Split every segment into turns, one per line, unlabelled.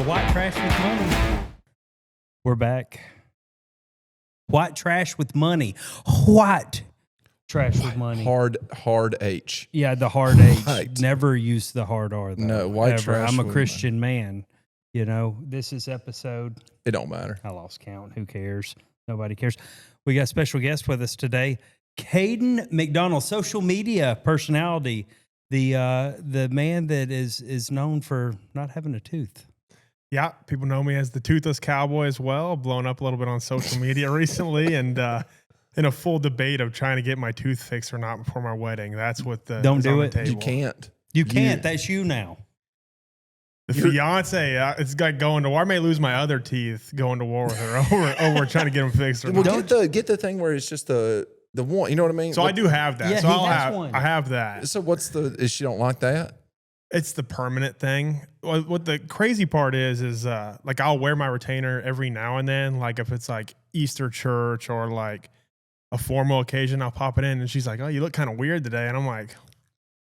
White Trash with Money. We're back. White Trash with Money. White Trash with Money.
Hard H.
Yeah, the hard H.
White.
Never use the hard R, though.
No, white
ever.
trash
I'm a
with
Christian man. You know, this is episode...
It don't matter.
I lost count. Who cares? Nobody cares. We got a special guest with us today. Caden McDonald, social media personality. The man that is known for not having a tooth.
Yeah, people know me as the Toothless Cowboy as well. Blown up a little bit on social media recently, and in a full debate of trying to get my tooth fixed or not before my wedding. That's what the
don't do it.
You can't.
You can't. That's you now.
The fiance, it's like going to war. I may lose my other teeth going to war with her over trying to get them fixed. Or
Well,
not.
get the thing where it's just the one. You know what I mean?
So I do have that.
Yeah,
so
I
have that.
So what's is she don't like that?
It's the permanent thing. What the crazy part is like I'll wear my retainer every now and then. Like if it's like Easter church or like a formal occasion, I'll pop it in and she's like, "Oh, you look kind of weird today." And I'm like,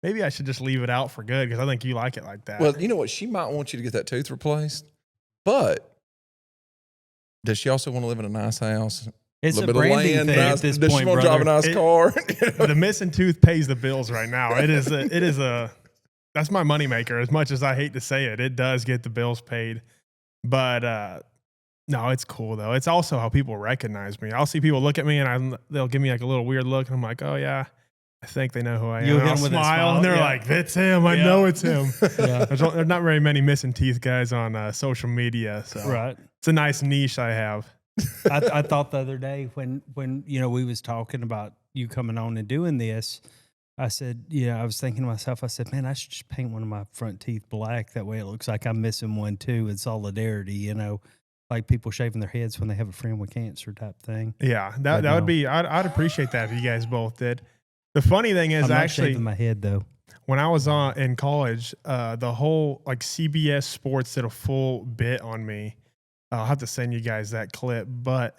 maybe I should just leave it out for good because I think you like it like that.
Well, you know what? She might want you to get that tooth replaced, but does she also want to live in a nice house?
It's a
bit of
branding
land,
thing
nice,
at this
does
point,
she want to drive a
brother.
nice car?
The missing tooth pays the bills right now. It is a that's my moneymaker. As much as I hate to say it, it does get the bills paid. But no, it's cool though. It's also how people recognize me. I'll see people look at me and they'll give me like a little weird look, and I'm like, oh yeah, I think they know who I am.
You'll
And
hit
I'll
them with that
smile,
smile,
and they're
yeah.
like, "That's him. I
Yeah.
know it's him."
Yeah.
There's not very many missing teeth guys on social media, so
Right.
it's a nice niche I have.
I thought the other day when we was talking about you coming on and doing this, I said, I was thinking to myself, I said, man, I should just paint one of my front teeth black. That way it looks like I'm missing one too in solidarity, like people shaving their heads when they have a friend with cancer type thing.
Yeah, that would be. I'd appreciate that if you guys both did. The funny thing is,
I'm not
actually,
shaving my head though.
when I was in college, the whole like CBS Sports did a full bit on me. I'll have to send you guys that clip, but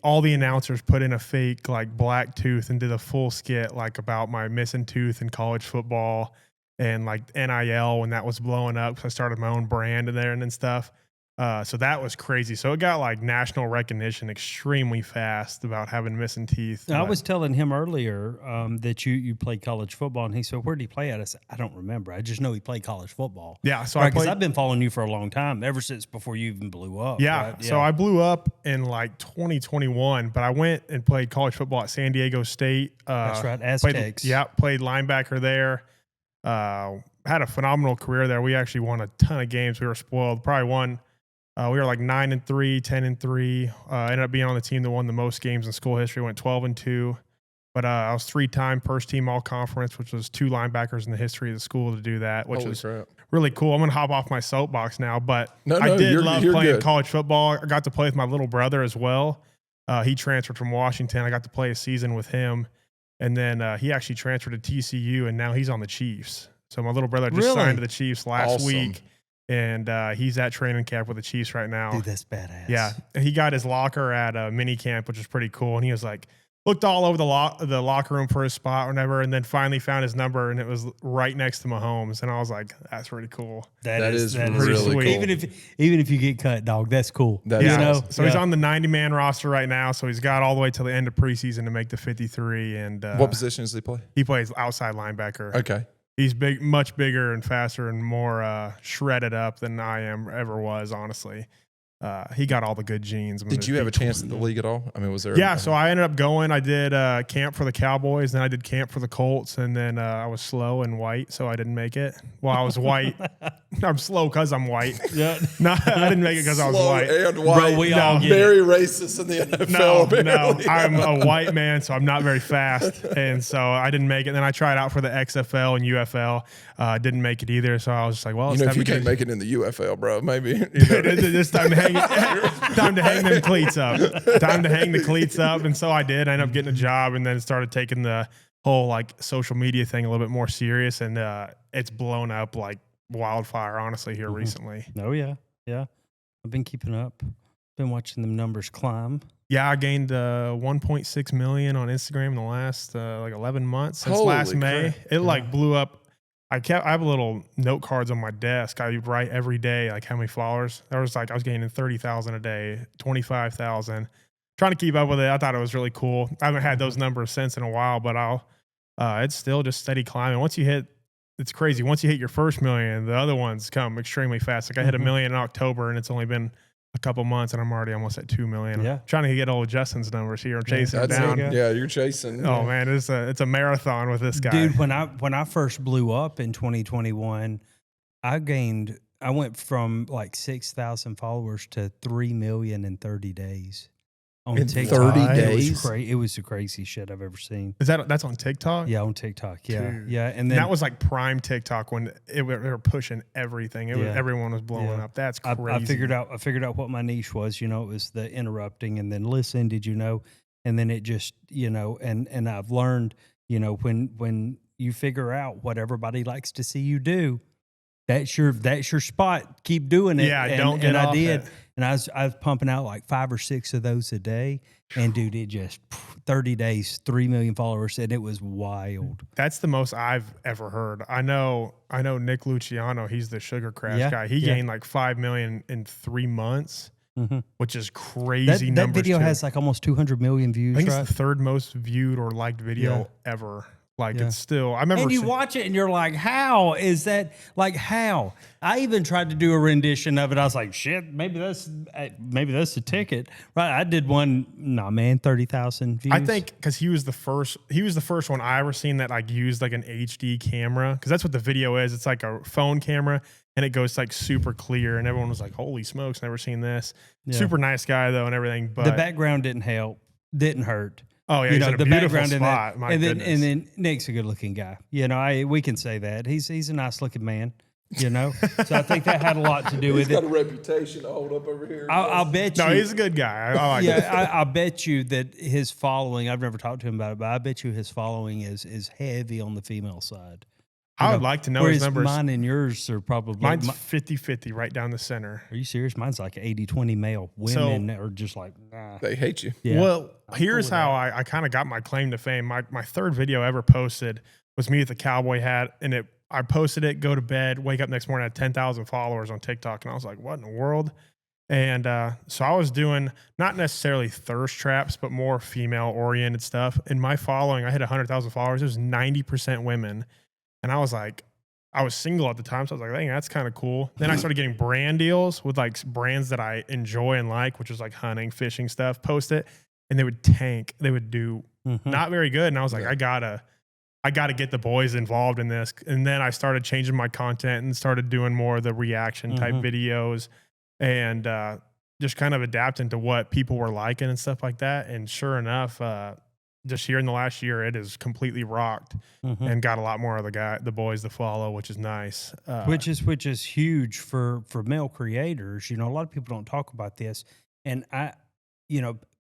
all the announcers put in a fake like black tooth and did a full skit like about my missing tooth in college football and like NIL when that was blowing up. So I started my own brand in there and stuff. So that was crazy. So it got like national recognition extremely fast about having missing teeth.
I was telling him earlier that you played college football, and he said, "Where did he play at?" I said, "I don't remember. I just know he played college football."
Yeah, so
because I've been following you for a long time, ever since before you even blew up.
Yeah,
right?
So I blew up in like 2021, but I went and played college football at San Diego State.
That's right, Aztecs.
Played linebacker there. Had a phenomenal career there. We actually won a ton of games. We were spoiled. Probably won. We were like 9-3, 10-3. Ended up being on the team that won the most games in school history. Went 12-2. But I was 3-time first team all conference, which was 2 linebackers in the history of the school to do that, which was really cool. I'm gonna hop off my soapbox now, but I did love playing college football. I got to play with my little brother as well. He transferred from Washington. I got to play a season with him, and then he actually transferred to TCU, and now he's on the Chiefs. So my little brother just signed to the Chiefs last week. And he's at training camp with the Chiefs right now.
Dude, that's badass.
Yeah, he got his locker at a mini camp, which is pretty cool. And he was like, looked all over the locker room for his spot or whatever, and then finally found his number, and it was right next to Mahomes. And I was like, that's pretty cool.
That is
really
sweet.
cool.
Even if you get cut, dog, that's cool.
So he's on the 90-man roster right now. So he's got all the way till the end of preseason to make the 53. And
what position does he play?
He plays outside linebacker.
Okay.
He's big, much bigger and faster and more shredded up than I ever was, honestly. He got all the good genes.
Did you have a chance at the league at all? I mean, was there?
Yeah, so I ended up going. I did camp for the Cowboys, then I did camp for the Colts, and then I was slow and white, so I didn't make it. Well, I was white. I'm slow because I'm white.
Yeah.
No, I didn't make it because I was white.
And white.
Bro, we all get
very racist in the NFL.
No, I'm a white man, so I'm not very fast, and so I didn't make it. Then I tried out for the XFL and UFL. Didn't make it either, so I was just like, well, it's
if
time
you
to
can't make it in the UFL, bro, maybe.
This time to hang them cleats up. Time to hang the cleats up, and so I did. I ended up getting a job, and then started taking the whole like social media thing a little bit more serious, and it's blown up like wildfire, honestly, here recently.
Oh yeah. I've been keeping up. Been watching them numbers climb.
Yeah, I gained 1.6 million on Instagram in the last like 11 months since last May.
Crap.
It like blew up. I have little note cards on my desk. I write every day, like how many followers. There was like, I was gaining 30,000 a day, 25,000, trying to keep up with it. I thought it was really cool. I haven't had those numbers since in a while, but it's still just steady climbing. It's crazy. Once you hit your first million, the other ones come extremely fast. Like I hit a million in October and it's only been a couple months and I'm already almost at 2 million.
Yeah.
I'm trying to get old Justin's numbers here. I'm chasing him down.
Yeah, you're chasing.
Oh man, it's a marathon with this guy.
Dude, when I first blew up in 2021, I went from like 6,000 followers to 3 million in 30 days. On
In
TikTok.
30 days?
It was the craziest shit I've ever seen.
That's on TikTok?
Yeah, on TikTok. Yeah.
Dude.
Yeah. And then
that was like prime TikTok when they were pushing everything. Everyone was blowing up. That's crazy.
I figured out what my niche was. You know, it was the interrupting and then listen, did you know? And then it just, you know, and I've learned, you know, when you figure out what everybody likes to see you do, that's your spot. Keep doing it.
Yeah, don't get off
I did.
it.
And I was pumping out like 5 or 6 of those a day. And dude, it just 30 days, 3 million followers, and it was wild.
That's the most I've ever heard. I know Nick Luciano, he's the Sugar Crash guy. He gained like 5 million in 3 months, which is crazy.
That video has like almost 200 million views.
I think
right?
it's the third most viewed or liked video ever. Like it's still, I remember.
And you watch it and you're like, how is that? Like, how? I even tried to do a rendition of it. I was like, shit, maybe that's a ticket. Right. I did one, 30,000 views.
I think because he was the first one I ever seen that like used like an HD camera. Because that's what the video is. It's like a phone camera and it goes like super clear. And everyone was like, holy smokes, never seen this. Yeah. Super nice guy though and everything. But
the background didn't hurt.
Oh yeah,
you
he's
know,
in a
the
beautiful
background
spot.
in that, and then Nick's a good looking guy. You know, we can say that he's a nice looking man. You know, so I think that had a lot to do with it.
He's got a reputation to hold up over here.
I'll bet you.
No, he's a good guy. I like him.
I bet you that his following. I've never talked to him about it, but I bet you his following is heavy on the female side.
I would like to know his numbers.
Mine and yours are probably...
Mine's 50-50 right down the center.
Are you serious? Mine's like 80-20 male. Women are just like, nah.
They hate you.
Yeah.
Well, here's how I kind of got my claim to fame. My third video ever posted was me with the cowboy hat, and I posted it, go to bed, wake up next morning, I had 10,000 followers on TikTok, and I was like, what in the world? And so I was doing not necessarily thirst traps, but more female-oriented stuff. In my following, I hit 100,000 followers. It was 90% women. And I was like, I was single at the time, so I was like, dang, that's kind of cool. Then I started getting brand deals with like brands that I enjoy and like, which was like hunting, fishing stuff, post it, and they would tank. They would do not very good. And I was like, I gotta get the boys involved in this. And then I started changing my content and started doing more of the reaction type videos and just kind of adapting to what people were liking and stuff like that. And sure enough, just here in the last year, it has completely rocked and got a lot more of the boys to follow, which is nice.
Which is huge for male creators. You know, a lot of people don't talk about this, and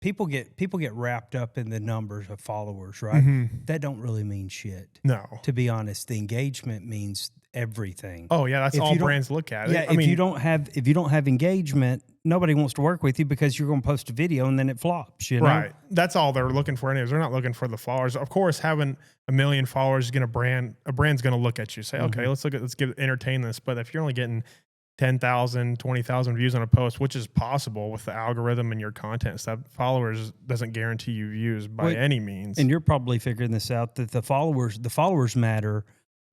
people get wrapped up in the numbers of followers, right? That don't really mean shit.
No,
to be honest, the engagement means everything.
Oh yeah, that's all brands look at.
Yeah, if you don't have engagement, nobody wants to work with you because you're going to post a video and then it flops. You know,
right? That's all they're looking for. Anyways, they're not looking for the followers. Of course, having 1 million followers is going to a brand's going to look at you, say, okay, let's entertain this. But if you're only getting 10,000, 20,000 views on a post, which is possible with the algorithm and your content stuff, followers doesn't guarantee you views by any means.
And you're probably figuring this out that the followers matter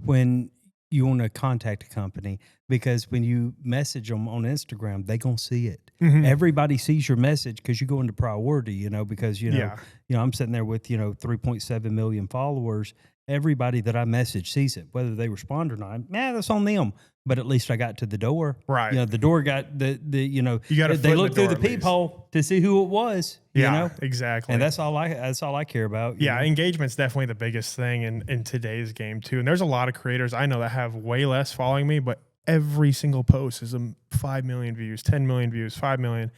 when you want to contact a company, because when you message them on Instagram, they gonna see it. Everybody sees your message because you go into priority, you know, because I'm sitting there with 3.7 million followers. Everybody that I message sees it, whether they respond or not. That's on them. But at least I got to the door.
Right.
You know, the door got the
you got
they looked through the peephole to see who it was.
Yeah,
you know?
Exactly.
And that's all I care about.
Yeah, engagement's definitely the biggest thing in today's game too. And there's a lot of creators I know that have way less following me, but every single post is 5 million views, 10 million views, 5 million.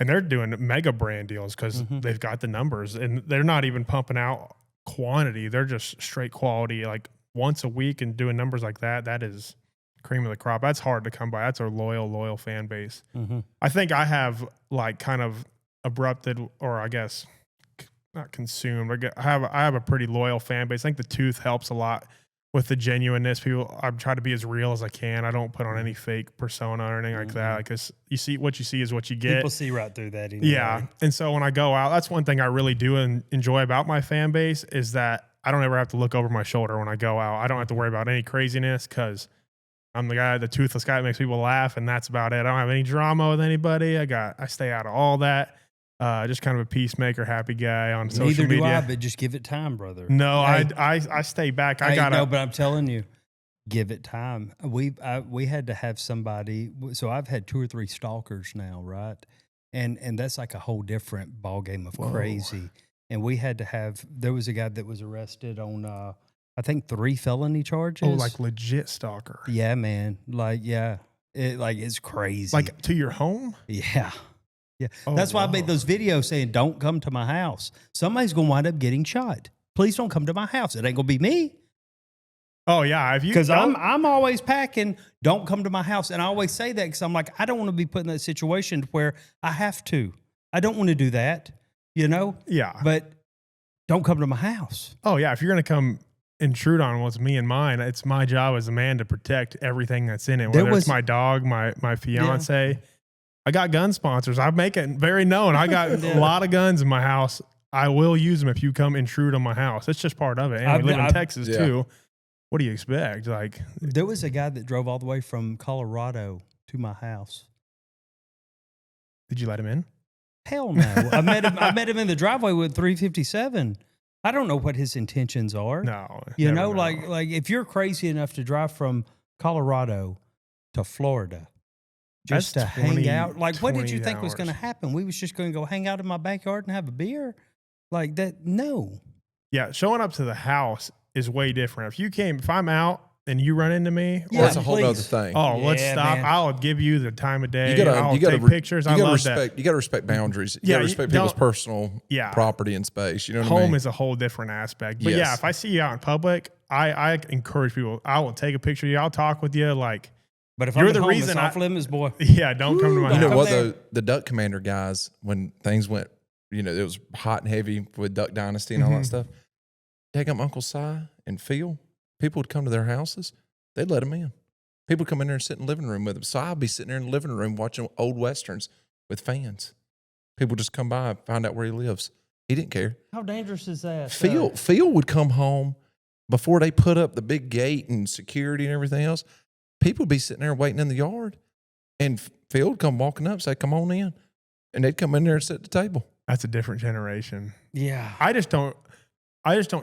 And they're doing mega brand deals because they've got the numbers, and they're not even pumping out quantity. They're just straight quality, like once a week, and doing numbers like that. That is cream of the crop. That's hard to come by. That's a loyal fan base. I think I have like kind of abrupted, or I guess not consumed. I have a pretty loyal fan base. I think the tooth helps a lot with the genuineness. I try to be as real as I can. I don't put on any fake persona or anything like that. Because you see what you see is what you get.
People see right through that. Anyway.
Yeah. And so when I go out, that's one thing I really do enjoy about my fan base is that I don't ever have to look over my shoulder when I go out. I don't have to worry about any craziness because I'm the toothless guy that makes people laugh, and that's about it. I don't have any drama with anybody. I stay out of all that. Just kind of a peacemaker, happy guy on social media.
Neither do I, but just give it time, brother.
No,
Hey,
I stay back.
no, but I'm telling you, give it time. We had to have somebody. So I've had 2 or 3 stalkers now, right? And that's like a whole different ball game of crazy. And we had to have. There was a guy that was arrested on I think 3 felony charges.
Oh, like legit stalker.
Yeah, man. Like it's crazy.
Like to your home?
Yeah. Yeah.
Oh,
That's why I made those videos saying, don't come to my house. Somebody's going to wind up getting shot. Please don't come to my house. It ain't going to be me.
Oh, yeah.
Because I'm always packing, don't come to my house. And I always say that because I'm like, I don't want to be put in that situation where I have to. I don't want to do that, you know?
Yeah.
But don't come to my house.
Oh, yeah. If you're going to come intrude on what's me and mine, it's my job as a man to protect everything that's in it, whether it's my dog, my fiance. Yeah. I got gun sponsors. I make it very known. I got a lot of guns in my house. I will use them if you come intrude on my house. It's just part of it. And we live in Texas too. What do you expect? Like,
there was a guy that drove all the way from Colorado to my house.
Did you let him in?
Hell no. I met him in the driveway with 357. I don't know what his intentions are.
No.
You know, like if you're crazy enough to drive from Colorado to Florida just to hang out, like what did you think was going to happen? We was just going to go hang out in my backyard and have a beer? Like that? No.
Yeah, showing up to the house is way different. If I'm out and you run into me,
that's a whole other thing.
Oh, let's stop. Man. I'll give you the time of day.
You gotta
take pictures. I love that.
You got to respect boundaries. You got to respect people's personal property and space. You know what I mean?
Home is a whole different aspect. But yeah, if I see you out in public, I encourage people. I will take a picture of you. I'll talk with you. Like,
but if you're the reason off limits, boy.
Yeah, don't come to my house.
You know what, though? The Duck Commander guys, when things went, it was hot and heavy with Duck Dynasty and all that stuff. Take up Uncle Si and Phil. People would come to their houses. They'd let them in. People would come in there and sit in the living room with them. So I'd be sitting there in the living room watching old Westerns with fans. People just come by and find out where he lives. He didn't care.
How dangerous is that?
Phil would come home before they put up the big gate and security and everything else. People would be sitting there waiting in the yard. And Phil would come walking up, say, come on in. And they'd come in there and sit at the table.
That's a different generation.
Yeah.
I just don't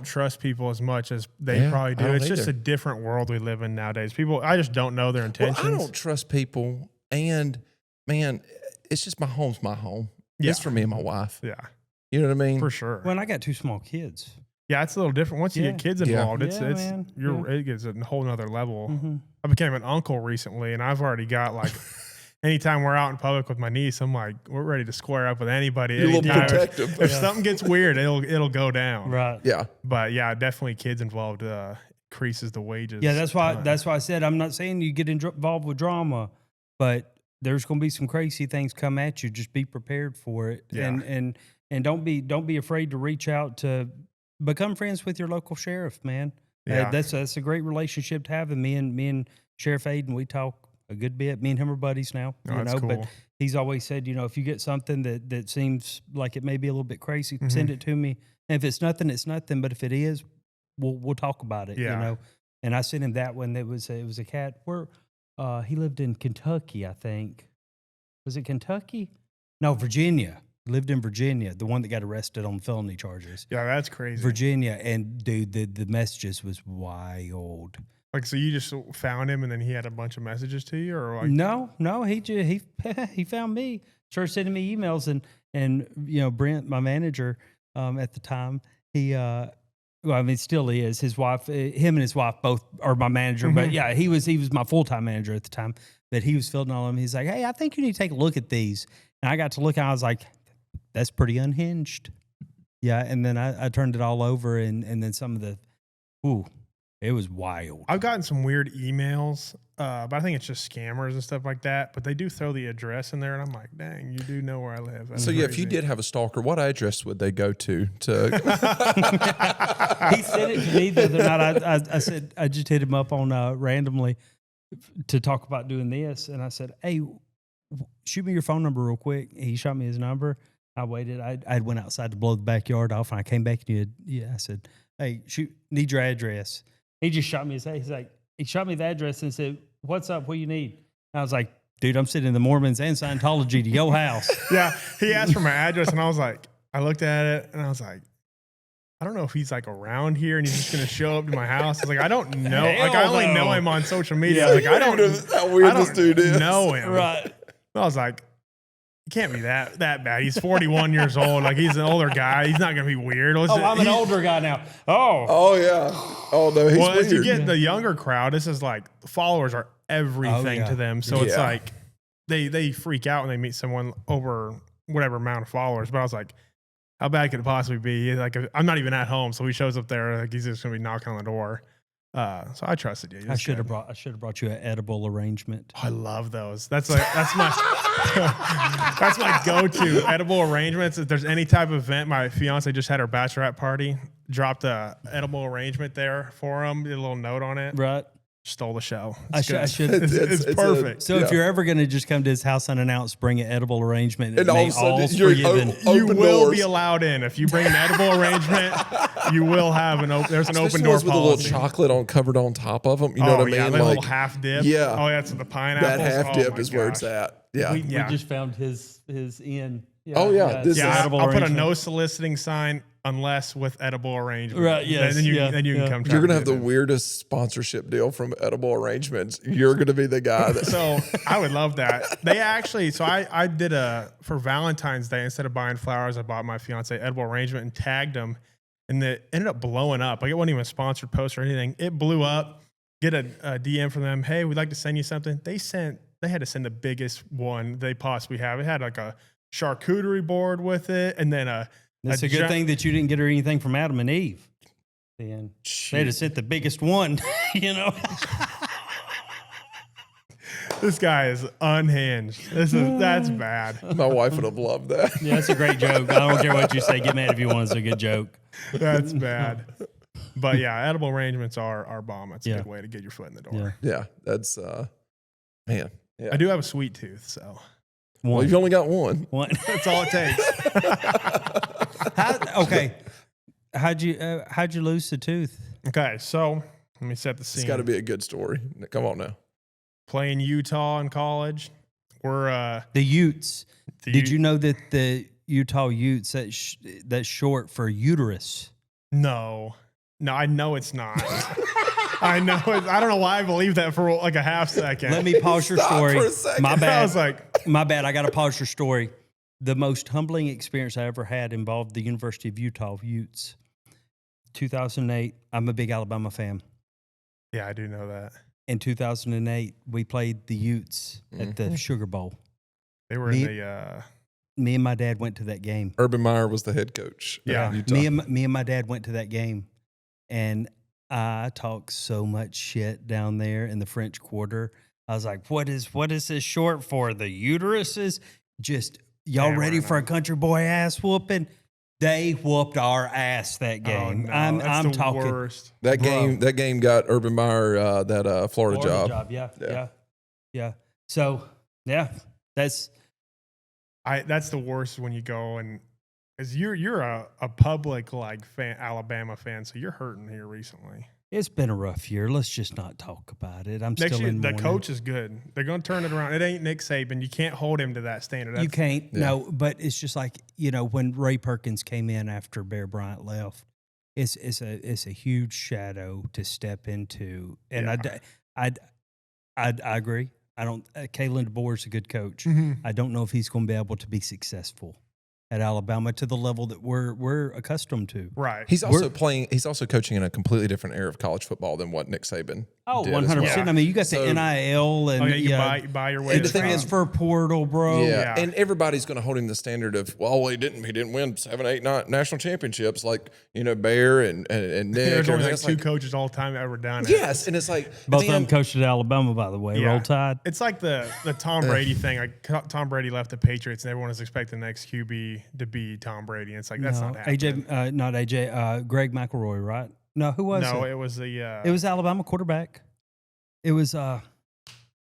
trust people as much as they probably do. It's just a different world we live in nowadays. I just don't know their intentions.
Well, I don't trust people. And, man, it's just my home's my home.
Yeah.
It's for me and my wife.
Yeah.
You know what I mean?
For sure.
Well, I got 2 small kids.
Yeah, it's a little different. Once you get kids involved, it gets a whole nother level.
Mm-hmm.
I became an uncle recently, and I've already got like anytime we're out in public with my niece, I'm like, we're ready to square up with anybody.
You're a little protective.
If something gets weird, it'll go down.
Right.
Yeah.
But yeah, definitely kids involved increases the wages.
Yeah, that's why I said I'm not saying you get involved with drama, but there's going to be some crazy things come at you. Just be prepared for it, and don't be afraid to reach out to become friends with your local sheriff, man.
Yeah.
That's a great relationship to have. And me and Sheriff Aiden, we talk a good bit. Me and him are buddies now.
That's cool.
But he's always said, if you get something that seems like it may be a little bit crazy, send it to me. And if it's nothing, it's nothing. But if it is, we'll talk about it.
Yeah.
And I sent him that one. It was a cat. He lived in Kentucky, I think. Was it Kentucky? No, Virginia. Lived in Virginia, the one that got arrested on felony charges.
Yeah, that's crazy.
Virginia, and dude, the messages was wild.
Like, so you just found him, and then he had a bunch of messages to you, or like?
No, he found me. Started sending me emails, and Brent, my manager, at the time, still is. His wife, him and his wife both are my manager. But yeah, he was my full-time manager at the time. But he was filling all of them. He's like, hey, I think you need to take a look at these. And I got to look, and I was like, that's pretty unhinged. Yeah, and then I turned it all over, and then some of the, It was wild.
I've gotten some weird emails, but I think it's just scammers and stuff like that. But they do throw the address in there, and I'm like, dang, you do know where I live. That's
So yeah, if
crazy.
you did have a stalker, what address would they go to?
He said it to me the other night. I said, I just hit him up on randomly to talk about doing this. And I said, hey, shoot me your phone number real quick. He shot me his number. I waited. I went outside to blow the backyard off, and I came back and I said, hey, need your address. He just shot me his head. He's like, he shot me the address and said, what's up? What do you need? And I was like, dude, I'm sending the Mormons and Scientology to your house.
Yeah, he asked for my address, and I was like, I looked at it, and I was like, I don't know if he's like around here and he's just gonna show up to my house. I was like, I don't know. Like, I only know him on social media. Like, I don't
how weird this dude is.
know him.
Right.
I was like, it can't be that bad. He's 41 years old. Like, he's an older guy. He's not gonna be weird.
I'm an older guy now.
Oh yeah. Oh no, he's
well,
weird.
as you get the younger crowd, this is like followers are everything to them. So it's like they freak out when they meet someone over whatever amount of followers. But I was like, how bad could it possibly be? Like, I'm not even at home, so he shows up there. Like, he's just gonna be knocking on the door. So I trusted you.
I should have brought you an edible arrangement.
Oh, I love those. That's my that's my go-to edible arrangements. If there's any type of event, my fiance just had her bachelorette party. Dropped a edible arrangement there for him. Did a little note on it.
Right.
Stole the show.
I should.
It's perfect.
So if you're ever going to just come to his house unannounced, bring an edible arrangement,
And all of a sudden, you're
forgiven.
You
open
will
doors.
be allowed in if you bring an edible arrangement. You will have there's an
Especially
open door
ones with a
policy.
little chocolate covered on top of them. You know what I mean?
Yeah,
Like,
a little half dip.
yeah.
Oh, that's the pineapple.
that half dip is where it's at. Yeah.
We
Yeah.
just found his in. Yeah,
Oh, yeah, this is-
Yeah,
edible
I'll put a
arrangement.
no soliciting sign unless with edible arrangement.
Right, yes,
Then you
yeah,
can
yeah.
come.
You're gonna
try
have
to
the
do it.
weirdest sponsorship deal from Edible Arrangements. You're gonna be the guy that.
So I would love that. They actually, so I did for Valentine's Day, instead of buying flowers, I bought my fiance edible arrangement and tagged them, and it ended up blowing up. Like, it wasn't even a sponsored post or anything. It blew up. Get a DM from them. Hey, we'd like to send you something. They had to send the biggest one they possibly have. It had like a charcuterie board with it, and then
It's a good thing that you didn't get her anything from Adam and Eve. Then they'd have sent the biggest one, you know.
This guy is unhinged. That's bad.
My wife would have loved that.
Yeah, that's a great joke. I don't care what you say. Get mad if you want. It's a good joke.
That's bad. But yeah, edible arrangements are bomb. That's a
Yeah.
good way to get your foot in the door.
Yeah.
Yeah, that's man. Yeah.
I do have a sweet tooth, so
Well,
One.
you've only got one.
One.
that's all it takes.
Okay. How'd you lose the tooth?
Okay, so let me set the scene.
It's got to be a good story. Come on now.
Playing Utah in college. We're
The Utes. Did you know that the Utah Utes that's short for uterus?
No, I know it's not. I know it. I don't know why I believed that for like a half second.
Let me pause your
Stop
story.
for a second.
My bad.
I was like,
My bad. I got to pause your story. The most humbling experience I ever had involved the University of Utah Utes. 2008. I'm a big Alabama fan.
yeah, I do know that.
In 2008, we played the Utes at the Sugar Bowl.
They were in the.
Me and my dad went to that game.
Urban Meyer was the head coach. at
Yeah.
Utah.
Me and my dad went to that game, and I talked so much shit down there in the French Quarter. I was like, "What is this short for? The uterus is just y'all ready for a country boy ass whooping?" They whooped our ass that game.
no,
I'm
that's the
talking
worst.
That
Bro.
game got Urban Meyer that Florida job.
Yeah. So yeah, that's
That's the worst when you go and because you're a public like fan, Alabama fan, so you're hurting here recently.
it's been a rough year. Let's just not talk about it. I'm
Next
still
year,
in
the
mourning.
coach is good. They're going to turn it around. It ain't Nick Saban. You can't hold him to that standard.
You
That's,
can't,
Yeah.
no, but it's just like, when Ray Perkins came in after Bear Bryant left, it's a huge shadow to step into. And I agree. I don't, Kalen DeBoer is a good coach.
Mhm.
I don't know if he's going to be able to be successful at Alabama to the level that we're accustomed to.
Right.
He's also playing. He's also coaching in a completely different era of college football than what Nick Saban.
Oh,
did as
100%.
well.
I mean, you got
So-
the NIL and
you can buy your way
the
to the top.
transfer portal, bro.
Yeah. And everybody's going to hold him the standard of, well, he didn't win 7, 8, 9 national championships like Bear and Nick.
There's only like
It's
two coaches all time ever done it.
Yes, and it's like
Both of them
man,
coached at Alabama, by the way.
Yeah.
Roll Tide.
It's like the Tom Brady thing. Like Tom Brady left the Patriots, and everyone is expecting the next QB to be Tom Brady. And it's like that's not happening.
Not AJ. Greg McElroy, right? No, who was it?
No, it was the
It was Alabama quarterback. It was
not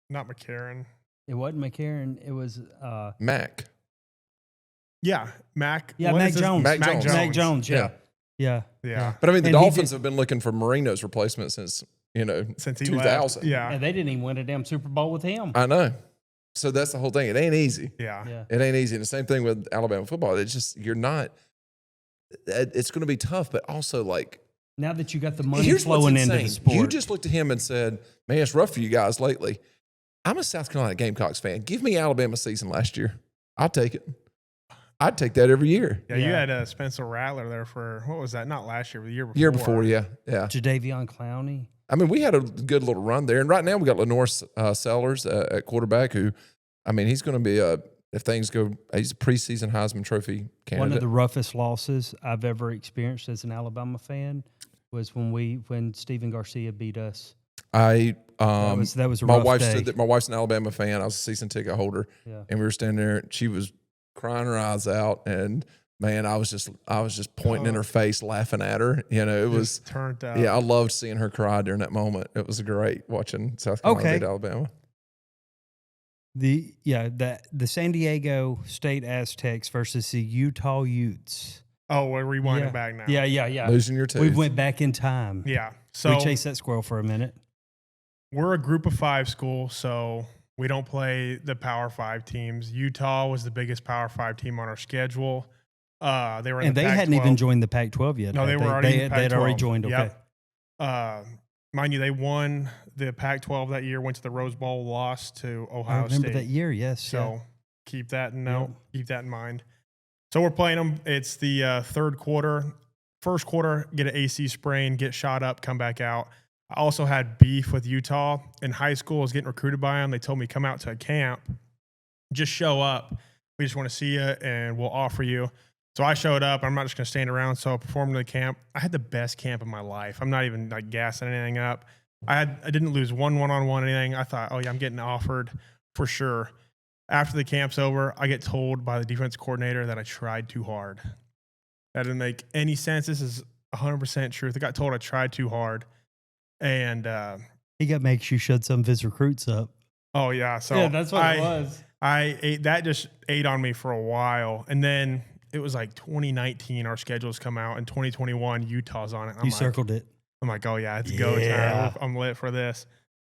McCarron.
it wasn't McCarron. It was
Mac.
Yeah, Mac.
yeah,
what
Mac
is this?
Jones.
Mac Jones.
Mac Jones. Yeah.
Yeah.
Yeah.
But I mean, the
And he
Dolphins have been looking for Marino's replacement since
Since he
2000.
left. Yeah.
And they didn't even win a damn Super Bowl with him.
I know. So that's the whole thing. It ain't easy.
Yeah.
Yeah.
It ain't easy. And the same thing with Alabama football. It's just you're not. It's going to be tough, but also like
Now that you got the money
here's what's
flowing into
insane.
the sport.
You just looked at him and said, "Man, it's rough for you guys lately." I'm a South Carolina Gamecocks fan. Give me Alabama season last year. I'll take it. I'd take that every year.
Yeah, you had Spencer Rattler there for, what was that? Not last year, but the year before.
Year before, yeah.
Jadavion Clowney.
I mean, we had a good little run there. And right now we got Lenore Sellers at quarterback who, I mean, he's going to be if things go, he's a preseason Heisman Trophy candidate.
One of the roughest losses I've ever experienced as an Alabama fan was when Stephen Garcia beat us.
That
was a
my
rough
wife
day.
said that my wife's an Alabama fan. I was a season ticket holder,
Yeah.
and we were standing there. And she was crying her eyes out, and man, I was just pointing in her face, laughing at her. It was
turned out.
Yeah, I loved seeing her cry during that moment. It was great watching South Carolina beat Alabama.
The San Diego State Aztecs versus the Utah Utes.
Oh, we're rewinding back now.
Yeah.
Losing your tooth.
We went back in time.
Yeah. So
we chased that squirrel for a minute.
we're a group of 5 school, so we don't play the Power 5 teams. Utah was the biggest Power 5 team on our schedule. They were in
And
the
they hadn't
Pac-12.
even joined the Pac-12 yet.
No,
had
they were already in
They had already
Pac-12.
joined. Okay.
Yep. Mind you, they won the Pac-12 that year, went to the Rose Bowl, lost to
I
Ohio
remember
State.
that year. Yes.
So keep that in note. Keep that in mind. So we're playing them. It's the third quarter. First quarter, get an AC sprain, get shot up, come back out. I also had beef with Utah. In high school, I was getting recruited by them. They told me, come out to a camp. Just show up. We just want to see you, and we'll offer you. So I showed up. I'm not just going to stand around. So I performed in the camp. I had the best camp of my life. I'm not even like gassing anything up. I didn't lose one one-on-one anything. I thought, oh yeah, I'm getting offered for sure. After the camp's over, I get told by the defense coordinator that I tried too hard. That didn't make any sense. This is 100% truth. I got told I tried too hard. And
he makes you shut some of his recruits up.
oh yeah, so
Yeah, that's what it was.
I ate that, just ate on me for a while. And then it was like 2019, our schedules come out, and 2021, Utah's on it.
You circled it.
I'm like, oh yeah, it's go
Yeah.
time. I'm lit for this.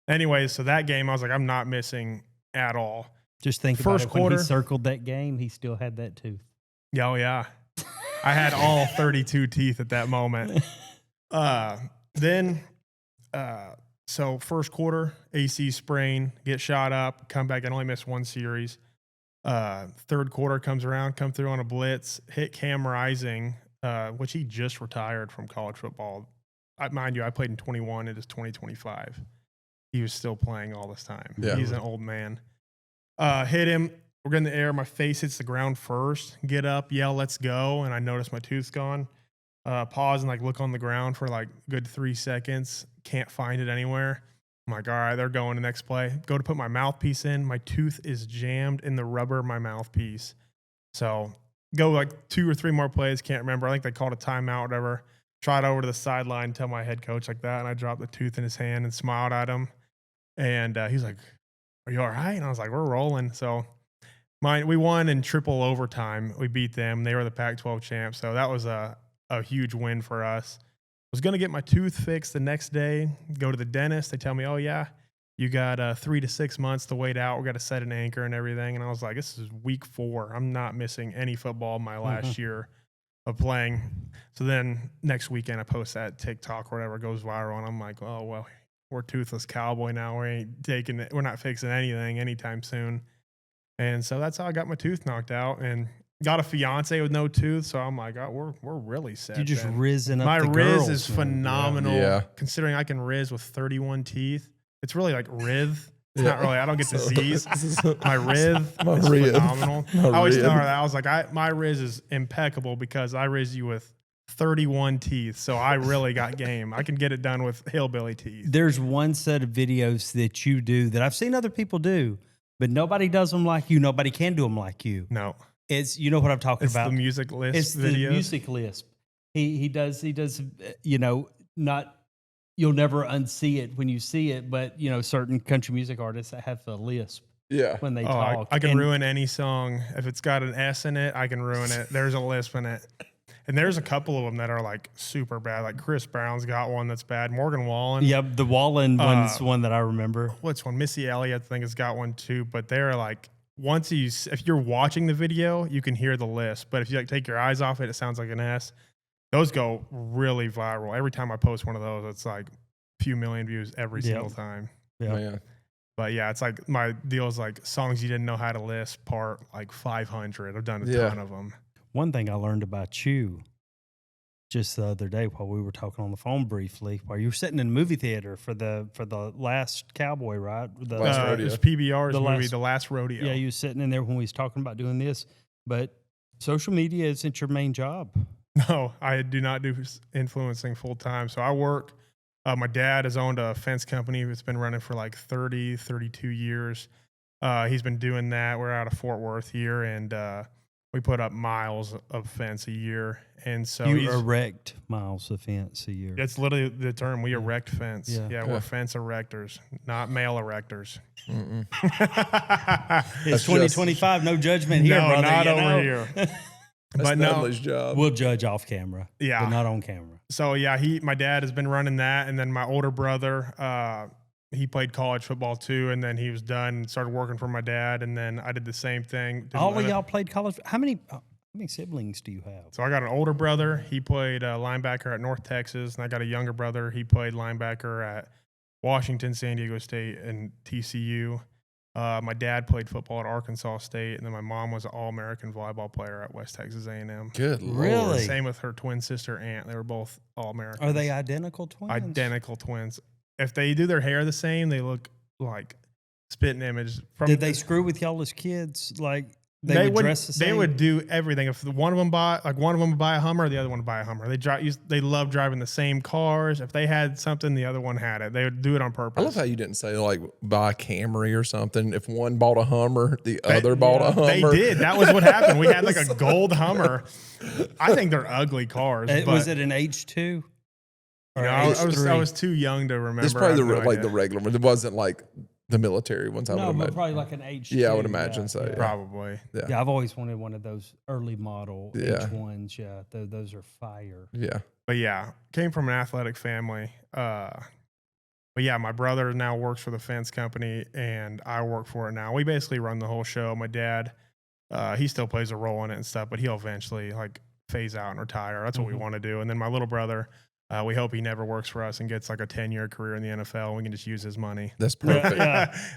Anyways, so that game, I was like, I'm not missing at all.
Just think
First
about it. When
quarter-
he circled that game, he still had that tooth.
Yeah, oh yeah. I had all 32 teeth at that moment. So first quarter, AC sprain, get shot up, come back. I only missed one series. Third quarter comes around, come through on a blitz, hit Cam Rising, which he just retired from college football. Mind you, I played in 21. It is 2025. He was still playing all this time.
Yeah.
He's an old man. Hit him. We're in the air. My face hits the ground first. Get up, yell, let's go. And I notice my tooth's gone. Pause and like look on the ground for like a good 3 seconds. Can't find it anywhere. I'm like, all right, they're going to the next play. Go to put my mouthpiece in. My tooth is jammed in the rubber of my mouthpiece. So go like 2 or 3 more plays. Can't remember. I think they called a timeout, whatever. Trot over to the sideline, tell my head coach like that. And I dropped the tooth in his hand and smiled at him. And he's like, are you all right? And I was like, we're rolling. So we won in triple overtime. We beat them. They were the Pac-12 champs. So that was a huge win for us. I was going to get my tooth fixed the next day, go to the dentist. They tell me, oh, yeah, you got 3 to 6 months to wait out. We got to set an anchor and everything. And I was like, this is week 4. I'm not missing any football my last year of playing. So then next weekend I post that TikTok or whatever goes viral. And I'm like, oh, well, we're Toothless Cowboy now. We're not fixing anything anytime soon. And so that's how I got my tooth knocked out. And got a fiance with no tooth, so I'm like, oh, we're really set.
You just
then.
rizzing up
My
the
riz
girls,
is
man.
phenomenal.
Yeah.
Considering I can riz with 31 teeth. It's really like rith. It's not really. I don't get the Z's. My rith is phenomenal. I always tell her that. I was like, my riz is impeccable because I riz you with 31 teeth. So I really got game. I can get it done with hillbilly teeth.
There's one set of videos that you do that I've seen other people do, but nobody does them like you. Nobody can do them like you.
No.
It's, you know what I'm talking about?
The music lisp
It's
videos.
the music lisp. He does, you know, not, you'll never unsee it when you see it, but, you know, certain country music artists that have the lisp
Yeah.
when they talk.
I can ruin any song. If it's got an S in it, I can ruin it. There's a lisp in it. And there's a couple of them that are like super bad. Like Chris Brown's got one that's bad. Morgan Wallen.
Yep, the Wallen one's one that I remember.
What's one? Missy Elliott, I think, has got one too. But they're like, if you're watching the video, you can hear the lisp. But if you like take your eyes off it, it sounds like an S. Those go really viral. Every time I post one of those, it's like a few million views every single time.
Yeah.
Man.
But yeah, it's like my deal is like songs you didn't know how to lisp, part like 500. I've done a ton of them.
One thing I learned about you just the other day while we were talking on the phone briefly, while you were sitting in a movie theater for the last Cowboy, right? The
Last Rodeo.
It's PBR's movie, The Last Rodeo.
Yeah, you were sitting in there when we was talking about doing this. But social media isn't your main job.
No, I do not do influencing full time. So I work. My dad has owned a fence company that's been running for like 32 years. He's been doing that. We're out of Fort Worth here, and we put up miles of fence a year. And so
you erect miles of fence a year.
That's literally the term. We erect fence.
Yeah.
We're fence erectors, not male erectors.
It's 2025. No judgment here,
no,
brother.
not
you
over
know?
here.
That's
But
Natalie job.
We'll judge off camera.
Yeah.
But not on camera.
So yeah, my dad has been running that, and then my older brother, he played college football too, and then he was done and started working for my dad, and then I did the same thing.
All of y'all played college. How many siblings do you have?
So I got an older brother. He played linebacker at North Texas, and I got a younger brother. He played linebacker at Washington, San Diego State, and TCU. My dad played football at Arkansas State, and then my mom was an All-American volleyball player at West Texas A&M.
Good Lord.
Really?
Same with her twin sister, Aunt. They were both All-Americans.
Are they identical twins?
Identical twins. If they do their hair the same, they look like spitting image.
Did they screw with y'all as kids? Like they would dress the same?
They would do everything. If one of them would buy a Hummer, the other one would buy a Hummer. They love driving the same cars. If they had something, the other one had it. They would do it on purpose.
I love how you didn't say like buy a Camry or something. If one bought a Hummer, the other bought a Hummer.
They did. That was what happened. We had like a gold Hummer. I think they're ugly cars.
Was it an H2?
You know, I was too young to remember.
It's probably the regular one. It wasn't like the military ones. I would
No, but
imagine.
probably like an H2.
Yeah, I would imagine so. Yeah.
Probably.
Yeah, I've always wanted one of those early model
Yeah.
H1s. Yeah, those are fire.
Yeah.
But yeah, came from an athletic family. But yeah, my brother now works for the fence company, and I work for it now. We basically run the whole show. My dad, he still plays a role in it and stuff, but he'll eventually like phase out and retire. That's what we want to do. And then my little brother, we hope he never works for us and gets like a 10-year career in the NFL. We can just use his money.
That's perfect.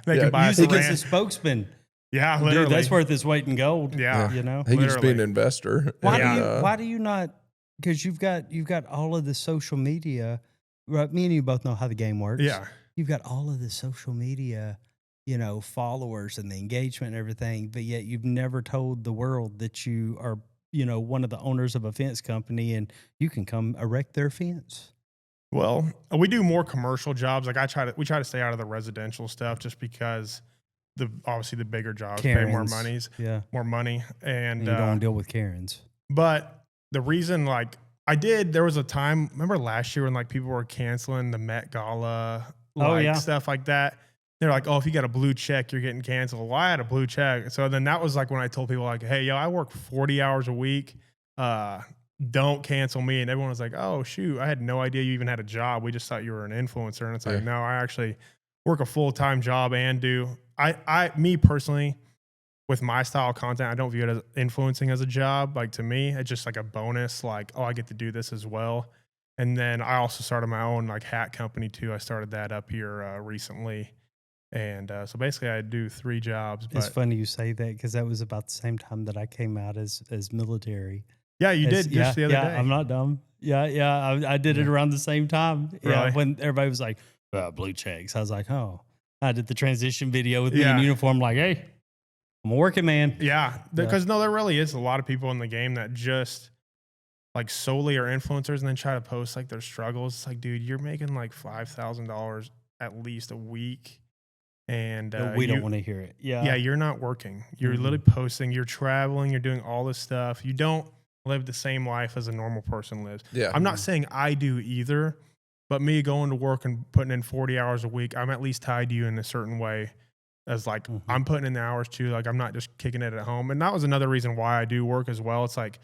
They can buy us a
He gets
ranch.
a spokesman.
Yeah, literally.
Dude, that's worth his weight in gold.
Yeah.
You know?
He can just be an
Literally.
investor.
Why do you not? Because you've got all of the social media. Right, me and you both know how the game works.
Yeah.
You've got all of the social media, followers and the engagement and everything, but yet you've never told the world that you are, one of the owners of a fence company and you can come erect their fence.
Well, we do more commercial jobs. Like we try to stay out of the residential stuff just because obviously the bigger jobs pay more more money. And
you don't want to deal with Karens.
But the reason there was a time, remember last year when like people were canceling the Met Gala, stuff like that. They're like, oh, if you got a blue check, you're getting canceled. Well, I had a blue check. So then that was like when I told people like, hey, I work 40 hours a week. Don't cancel me. And everyone was like, oh, shoot, I had no idea you even had a job. We just thought you were an influencer. And it's like, no, I actually work a full-time job and me personally, with my style of content, I don't view it as influencing as a job. Like to me, it's just like a bonus. Like, oh, I get to do this as well. And then I also started my own like hat company too. I started that up here recently. And so basically, I do 3 jobs. But
It's funny you say that because that was about the same time that I came out as military.
yeah, you did just the other day.
I'm not dumb. I did it around the same time. Yeah,
Really?
when everybody was like, blue checks. I was like, oh. I did the transition video with me in uniform, like, hey, I'm a working man.
Yeah, because no, there really is a lot of people in the game that just like solely are influencers and then try to post like their struggles. It's like, dude, you're making like $5,000 at least a week, and
We don't want to hear it.
yeah, you're not working. You're literally posting. You're traveling. You're doing all this stuff. You don't live the same life as a normal person lives.
Yeah.
I'm not saying I do either, but me going to work and putting in 40 hours a week, I'm at least tied to you in a certain way. As like, I'm putting in the hours too. Like, I'm not just kicking it at home. And that was another reason why I do work as well. It's like,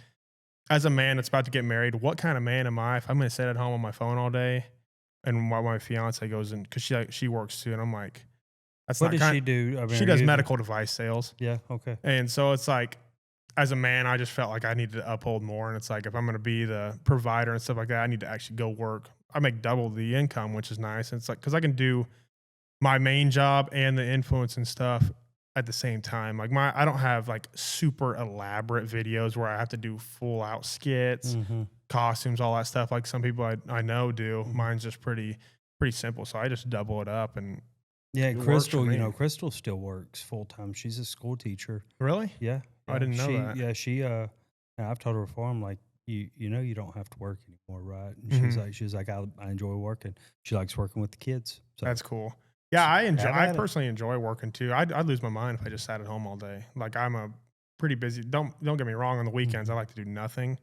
as a man that's about to get married, what kind of man am I if I'm going to sit at home on my phone all day? And while my fiance goes in, because she works too. And I'm like, that's
what
not
does she do? I mean,
she does medical device sales.
Yeah. Okay.
And so it's like, as a man, I just felt like I needed to uphold more. And it's like, if I'm going to be the provider and stuff like that, I need to actually go work. I make double the income, which is nice. And it's like, because I can do my main job and the influence and stuff at the same time. Like I don't have like super elaborate videos where I have to do full out skits, costumes, all that stuff. Like some people I know do. Mine's just pretty simple. So I just double it up and
Crystal, Crystal still works full time. She's a school teacher.
Really?
Yeah.
I didn't know that.
Yeah, she I've told her before, I'm like, you don't have to work anymore, right? And she was like, I enjoy working. She likes working with the kids. So
that's cool. Yeah, I personally enjoy working too. I'd lose my mind if I just sat at home all day. Like I'm a pretty busy. Don't get me wrong. On the weekends, I like to do nothing,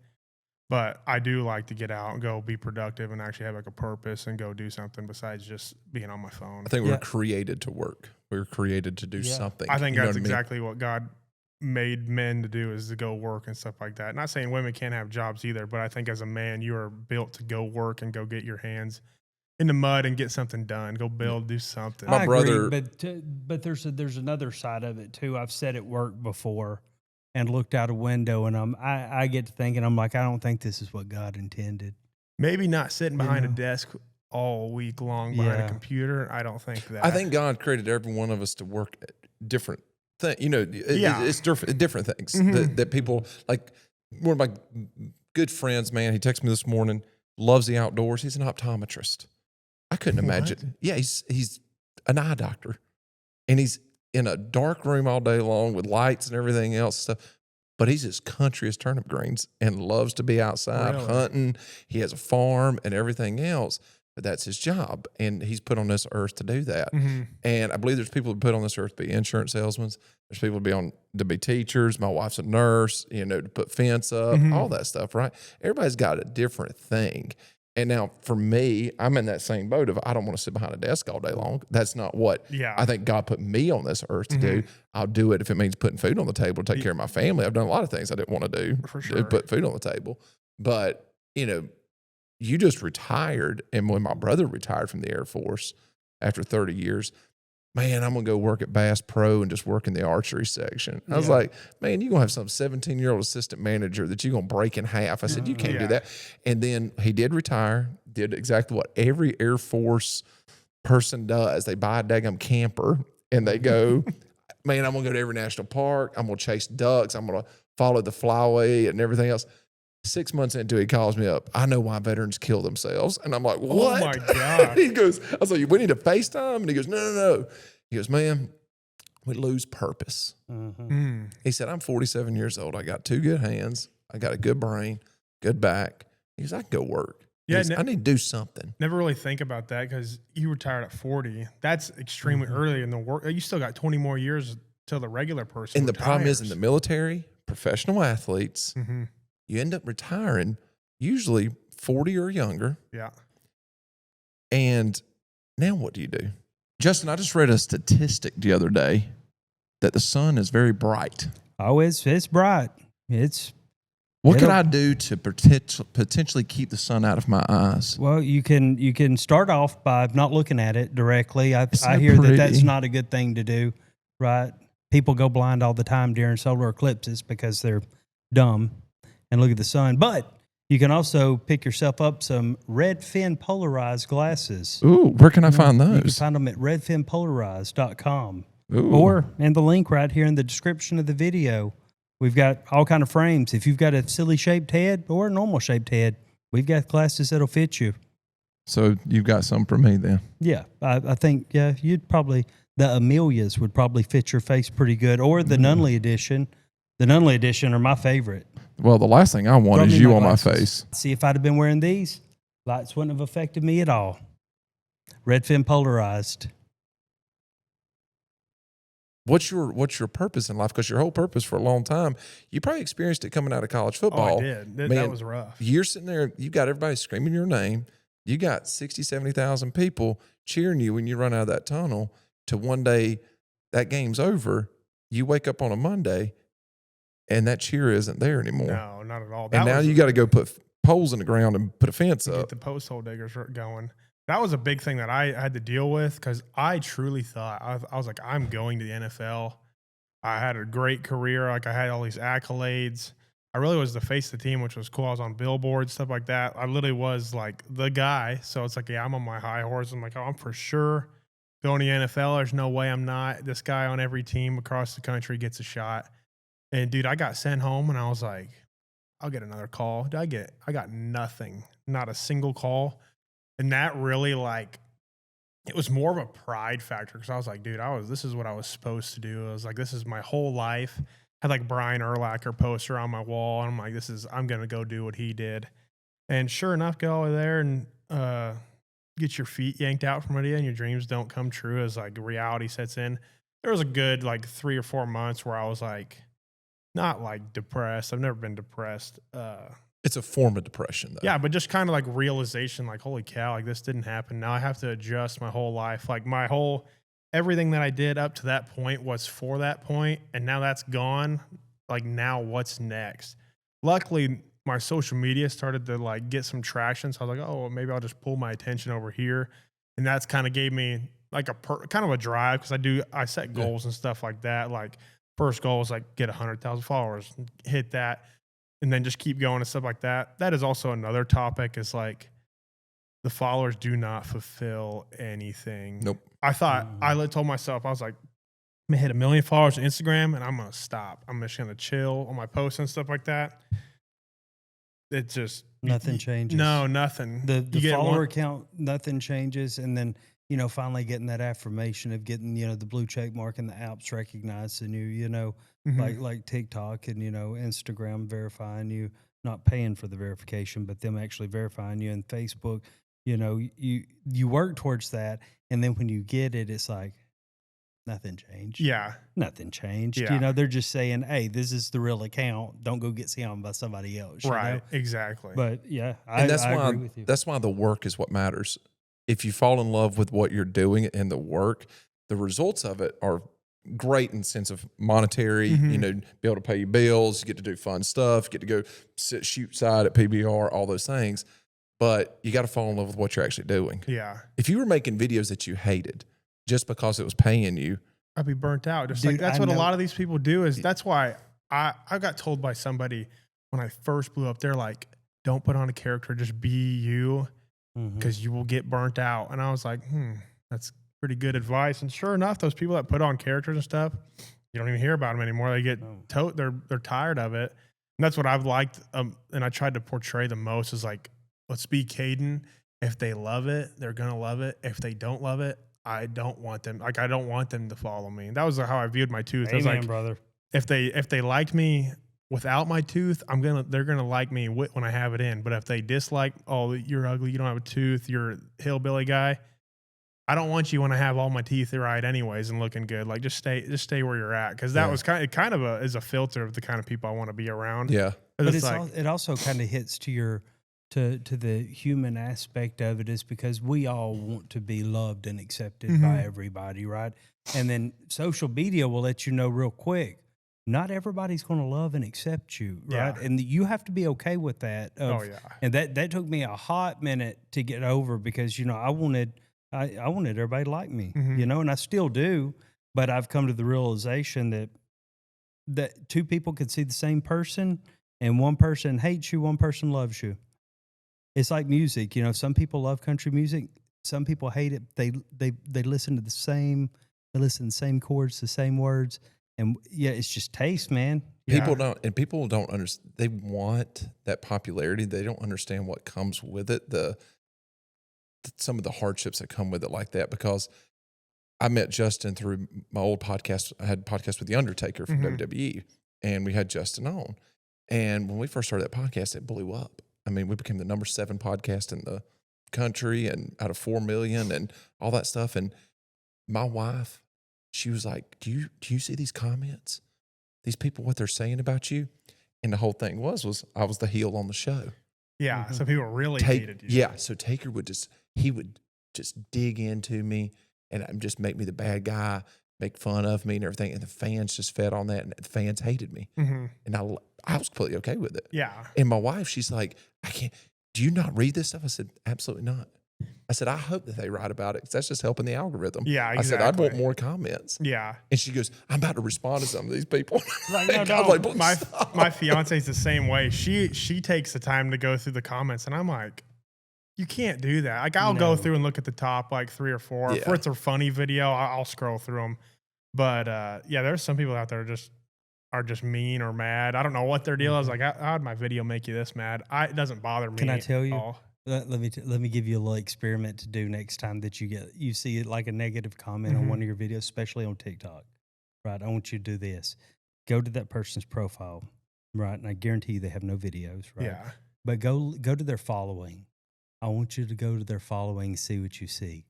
but I do like to get out and go be productive and actually have like a purpose and go do something besides just being on my phone.
I think we were created to work. We were created to do something.
I think that's exactly what God made men to do, is to go work and stuff like that. Not saying women can't have jobs either, but I think as a man, you are built to go work and go get your hands in the mud and get something done. Go build, do something.
I agree, but there's another side of it too. I've sat at work before and looked out a window, and I get to thinking, I'm like, I don't think this is what God intended.
Maybe not sitting behind a desk all week long behind a computer. I don't think that.
I think God created every one of us to work at different things. It's different things that people like. One of my good friends, man, he texted me this morning. Loves the outdoors. He's an optometrist. I couldn't imagine. Yeah, he's an eye doctor, and he's in a dark room all day long with lights and everything else stuff. But he's as country as turnip greens and loves to be outside hunting. He has a farm and everything else, but that's his job, and he's put on this earth to do that. And I believe there's people who put on this earth to be insurance salesmen. There's people to be teachers. My wife's a nurse. To put fence up, all that stuff. Right? Everybody's got a different thing. And now for me, I'm in that same boat of I don't want to sit behind a desk all day long. That's not what I think God put me on this earth to do. I'll do it if it means putting food on the table to take care of my family. I've done a lot of things I didn't want to do to put food on the table. But, you just retired. And when my brother retired from the Air Force after 30 years, man, I'm going to go work at Bass Pro and just work in the archery section. I was like, man, you're going to have some 17-year-old assistant manager that you're going to break in half. I said, you can't do that. And then he did retire, did exactly what every Air Force person does. They buy a daggum camper and they go, man, I'm going to go to every national park. I'm going to chase ducks. I'm going to follow the flyway and everything else. 6 months into it, he calls me up. I know why veterans kill themselves. And I'm like, what?
Oh, my God.
He goes, I was like, we need to FaceTime? And he goes, no. He goes, man, we lose purpose. He said, I'm 47 years old. I got 2 good hands. I got a good brain, good back. He goes, I can go work. Yeah, I need to do something.
Never really think about that because you retired at 40. That's extremely early in the work. You still got 20 more years till the regular person
And
retires.
the problem is in the military, professional athletes, you end up retiring usually 40 or younger.
Yeah.
And now what do you do? Justin, I just read a statistic the other day that the sun is very bright.
Oh, it's bright.
What can I do to potentially keep the sun out of my eyes?
Well, you can start off by not looking at it directly. I hear that's not a good thing to do, right? People go blind all the time during solar eclipses because they're dumb and look at the sun. But You can also pick yourself up some Redfin Polarized glasses.
Ooh, where can I find
You can
those?
find them at redfinpolarized.com.
Ooh.
Or in the link right here in the description of the video. We've got all kind of frames. If you've got a silly shaped head or a normal shaped head, we've got glasses that'll fit you.
So you've got some for me then.
Yeah, I think you'd probably the Amelias would probably fit your face pretty good, or the Nunley edition. The Nunley edition are my favorite.
Well, the last thing I want
Rub
is
me
you
my
on my
glasses.
face.
See, if I'd have been wearing these, lights wouldn't have affected me at all. Redfin Polarized.
What's your purpose in life? Because your whole purpose for a long time, you probably experienced it coming out of college football.
Oh, I did. That
Man,
was rough.
You're sitting there, you got everybody screaming your name. You got 60, 70,000 people cheering you when you run out of that tunnel, to one day that game's over. You wake up on a Monday and that cheer isn't there anymore.
No, not at all.
And now you got to go put poles in the ground and put a fence
get
up.
the post hole diggers going. That was a big thing that I had to deal with, because I truly thought, I was like, I'm going to the NFL. I had a great career. Like, I had all these accolades. I really was the face of the team, which was cool. I was on billboards, stuff like that. I literally was like the guy. So it's like, yeah, I'm on my high horse. I'm like, oh, I'm for sure going to the NFL. There's no way I'm not. This guy on every team across the country gets a shot. And dude, I got sent home and I was like, I'll get another call. I got nothing, not a single call. And that really, like, it was more of a pride factor, because I was like, dude, this is what I was supposed to do. I was like, this is my whole life. I had like Brian Urlacher poster on my wall. And I'm like, I'm going to go do what he did. And sure enough, go over there and get your feet yanked out from under you and your dreams don't come true as like reality sets in. There was a good like 3 or 4 months where I was like, not like depressed. I've never been depressed.
It's a form of depression, though.
Yeah, but just kind of like realization, like, holy cow, like this didn't happen. Now I have to adjust my whole life. Like everything that I did up to that point was for that point, and now that's gone. Like, now what's next? Luckily, my social media started to like get some traction. So I was like, oh, well, maybe I'll just pull my attention over here. And that's kind of gave me like kind of a drive, because I set goals and stuff like that. Like, first goal is like get 100,000 followers, hit that, and then just keep going and stuff like that. That is also another topic, is like the followers do not fulfill anything.
Nope.
I thought, I told myself, I was like, I'm going to hit 1 million followers on Instagram and I'm going to stop. I'm just going to chill on my posts and stuff like that. It just.
Nothing changes.
No, nothing.
The follower count, nothing changes. And then, finally getting that affirmation of getting, the blue check mark and the apps recognizing you, like TikTok and, Instagram verifying you, not paying for the verification, but them actually verifying you, and Facebook, you work towards that. And then when you get it, it's like, nothing changed.
Yeah.
Nothing changed.
Yeah.
They're just saying, hey, this is the real account. Don't go get scammed by somebody else.
Right. Exactly.
But yeah, I agree with you.
That's why the work is what matters. If you fall in love with what you're doing and the work, the results of it are great in the sense of monetary, be able to pay your bills, you get to do fun stuff, you get to go shoot side at PBR, all those things. But you got to fall in love with what you're actually doing.
Yeah.
If you were making videos that you hated just because it was paying you,
I'd be burnt out. Just
Dude,
like that's
I
what
know.
a lot of these people do. That's why I got told by somebody when I first blew up, they're like, don't put on a character, just be you, because you will get burnt out. And I was like, that's pretty good advice. And sure enough, those people that put on characters and stuff, you don't even hear about them anymore. They get they're tired of it. And that's what I've liked. And I tried to portray the most is like, let's be Caden. If they love it, they're going to love it. If they don't love it, I don't want them. Like, I don't want them to follow me. That was how I viewed my tooth.
Amen,
I was like,
brother.
if they liked me without my tooth, they're gonna like me when I have it in. But if they dislike, oh, you're ugly, you don't have a tooth, you're a hillbilly guy, I don't want you when I have all my teeth right anyways and looking good. Like, just stay where you're at, because that was kind of is a filter of the kind of people I want to be around.
Yeah,
but it also kind of hits to your to the human aspect of it, is because we all want to be loved and accepted by everybody, right? And then social media will let you know real quick, not everybody's going to love and accept you, right?
Yeah.
And you have to be okay with that. And that took me a hot minute to get over, because I wanted everybody to like me, and I still do. But I've come to the realization that two people could see the same person, and one person hates you, one person loves you. It's like music, you know. Some people love country music, some people hate it. They listen to the same, they listen to the same chords, the same words, and yeah, it's just taste, man.
People don't understand. They want that popularity. They don't understand what comes with it. Some of the hardships that come with it, like that. Because I met Justin through my old podcast. I had a podcast with The Undertaker from WWE, and we had Justin on. And when we first started that podcast, it blew up. I mean, we became the number 7 podcast in the country, and out of 4 million and all that stuff. And my wife, she was like, do you see these comments? These people, what they're saying about you? And the whole thing was I was the heel on the show.
Yeah. So people really hated you.
Yeah. So Taker would just dig into me and just make me the bad guy, make fun of me and everything. And the fans just fed on that, and the fans hated me. And I was completely okay with it.
Yeah.
And my wife, she's like, do you not read this stuff? I said, absolutely not. I said, I hope that they write about it, because that's just helping the algorithm.
Yeah, exactly.
I said, I'd want more comments.
Yeah.
And she goes, I'm about to respond to some of these people.
Like, no, like, my fiance's the same way. She takes the time to go through the comments, and I'm like, you can't do that. Like, I'll go through and look at the top like 3 or 4.
Yeah.
If it's a funny video, I'll scroll through them. But yeah, there's some people out there are just mean or mad. I don't know what their deal is. Like, how would my video make you this mad? It doesn't bother me.
Can I tell you?
At all.
Let me give you a little experiment to do next time that you see like a negative comment on one of your videos, especially on TikTok. Right? I want you to do this. Go to that person's profile, right? And I guarantee you they have no videos, right?
Yeah.
But go to their following. I want you to go to their following and see what you see.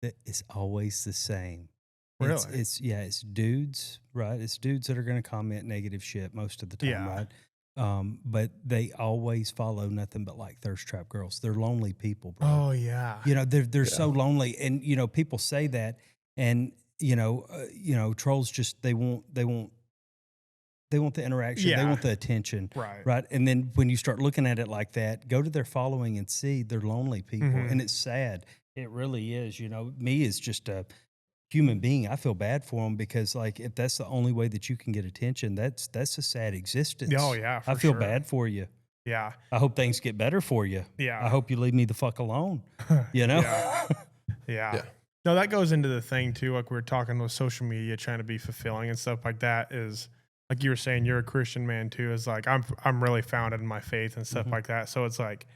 It's always the same.
Really?
It's dudes, right? It's dudes that are going to comment negative shit most of the time, right? But they always follow nothing but like thirst trap girls. They're lonely people, bro.
Oh yeah.
You know, they're so lonely, and you know, people say that, and you know, trolls just they want the interaction, they want the attention, right? And then when you start looking at it like that, go to their following and see they're lonely people, and it's sad. It really is. You know, me as just a human being, I feel bad for them, because like, if that's the only way that you can get attention, that's a sad existence.
Oh yeah,
I feel bad for you.
Yeah.
I hope things get better for you.
Yeah.
I hope you leave me the fuck alone. You know?
Yeah. No, that goes into the thing too. Like we were talking with social media, trying to be fulfilling and stuff like that. Is like you were saying, you're a Christian man too. Is like I'm really founded in my faith and stuff like that. So it's like,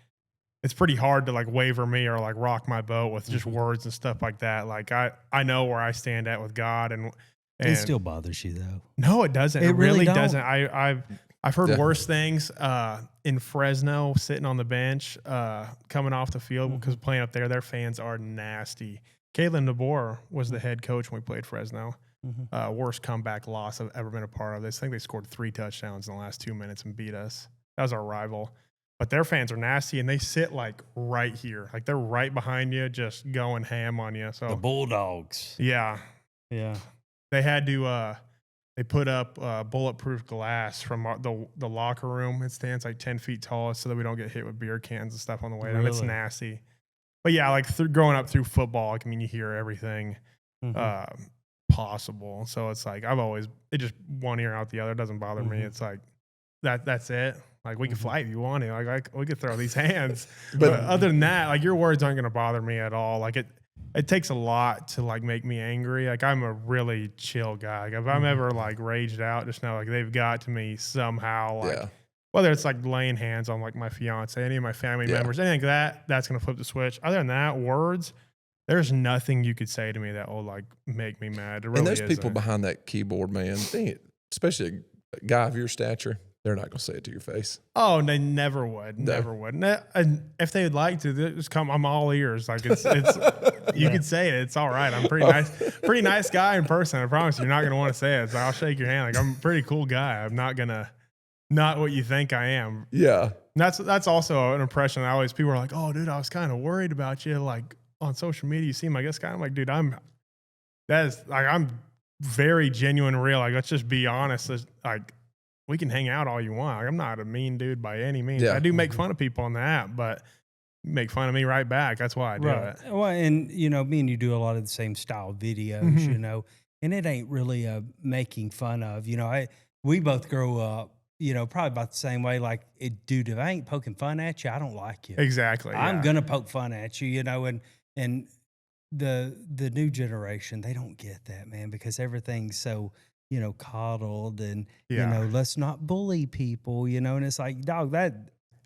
it's pretty hard to like waver me or like rock my boat with just words and stuff like that. Like I know where I stand at with God, and
it still bothers you though.
No, it doesn't. It really doesn't. I've heard worse things in Fresno, sitting on the bench, coming off the field because playing up there, their fans are nasty. Caden DeBoer was the head coach when we played Fresno. Worst comeback loss I've ever been a part of. I think they scored 3 touchdowns in the last 2 minutes and beat us. That was our rival. But their fans are nasty, and they sit like right here. Like they're right behind you, just going ham on you. So
the Bulldogs.
Yeah.
Yeah.
They had to they put up bulletproof glass from the locker room. It stands like 10 feet tall so that we don't get hit with beer cans and stuff on the way down. It's nasty. But yeah, like growing up through football, like, I mean, you hear everything possible. So it's like it just one ear out the other. It doesn't bother me. It's like that's it. Like, we can fight if you want to. Like we could throw these hands. but other than that, like, your words aren't going to bother me at all. Like, it takes a lot to, like, make me angry. Like, I'm a really chill guy. Like, if I'm ever, like, raged out, just know, like, they've got to me somehow. Like, whether it's, like, laying hands on, like, my fiance, any of my family members, anything like that, that's going to flip the switch. Other than that, words, there's nothing you could say to me that will, like, make me mad. There really
and there's
isn't.
people behind that keyboard, man. Especially a guy of your stature. They're not going to say it to your face.
Oh, they never would. Never would. And if they would like to, just come. I'm all ears. Like it's you could say it. It's all right. I'm pretty nice guy in person. I promise you're not going to want to say it. So I'll shake your hand. Like, I'm a pretty cool guy. I'm not what you think I am.
Yeah.
And that's also an impression that people are like, oh, dude, I was kind of worried about you. Like on social media, you seem like this guy. I'm like, dude, I'm very genuine, real. Like, let's just be honest. Like, we can hang out all you want. Like, I'm not a mean dude by any means.
Yeah.
I do make fun of people on the app, but you make fun of me right back. That's why I do it.
Well, and, you know, me and you do a lot of the same style videos, you know, and it ain't really making fun of. You know, we both grow up probably about the same way. Like, dude, if I ain't poking fun at you, I don't like you.
Exactly.
I'm
yeah.
gonna poke fun at you, and the new generation, they don't get that, man, because everything's so, coddled and,
Yeah.
let's not bully people, and it's like, dog, that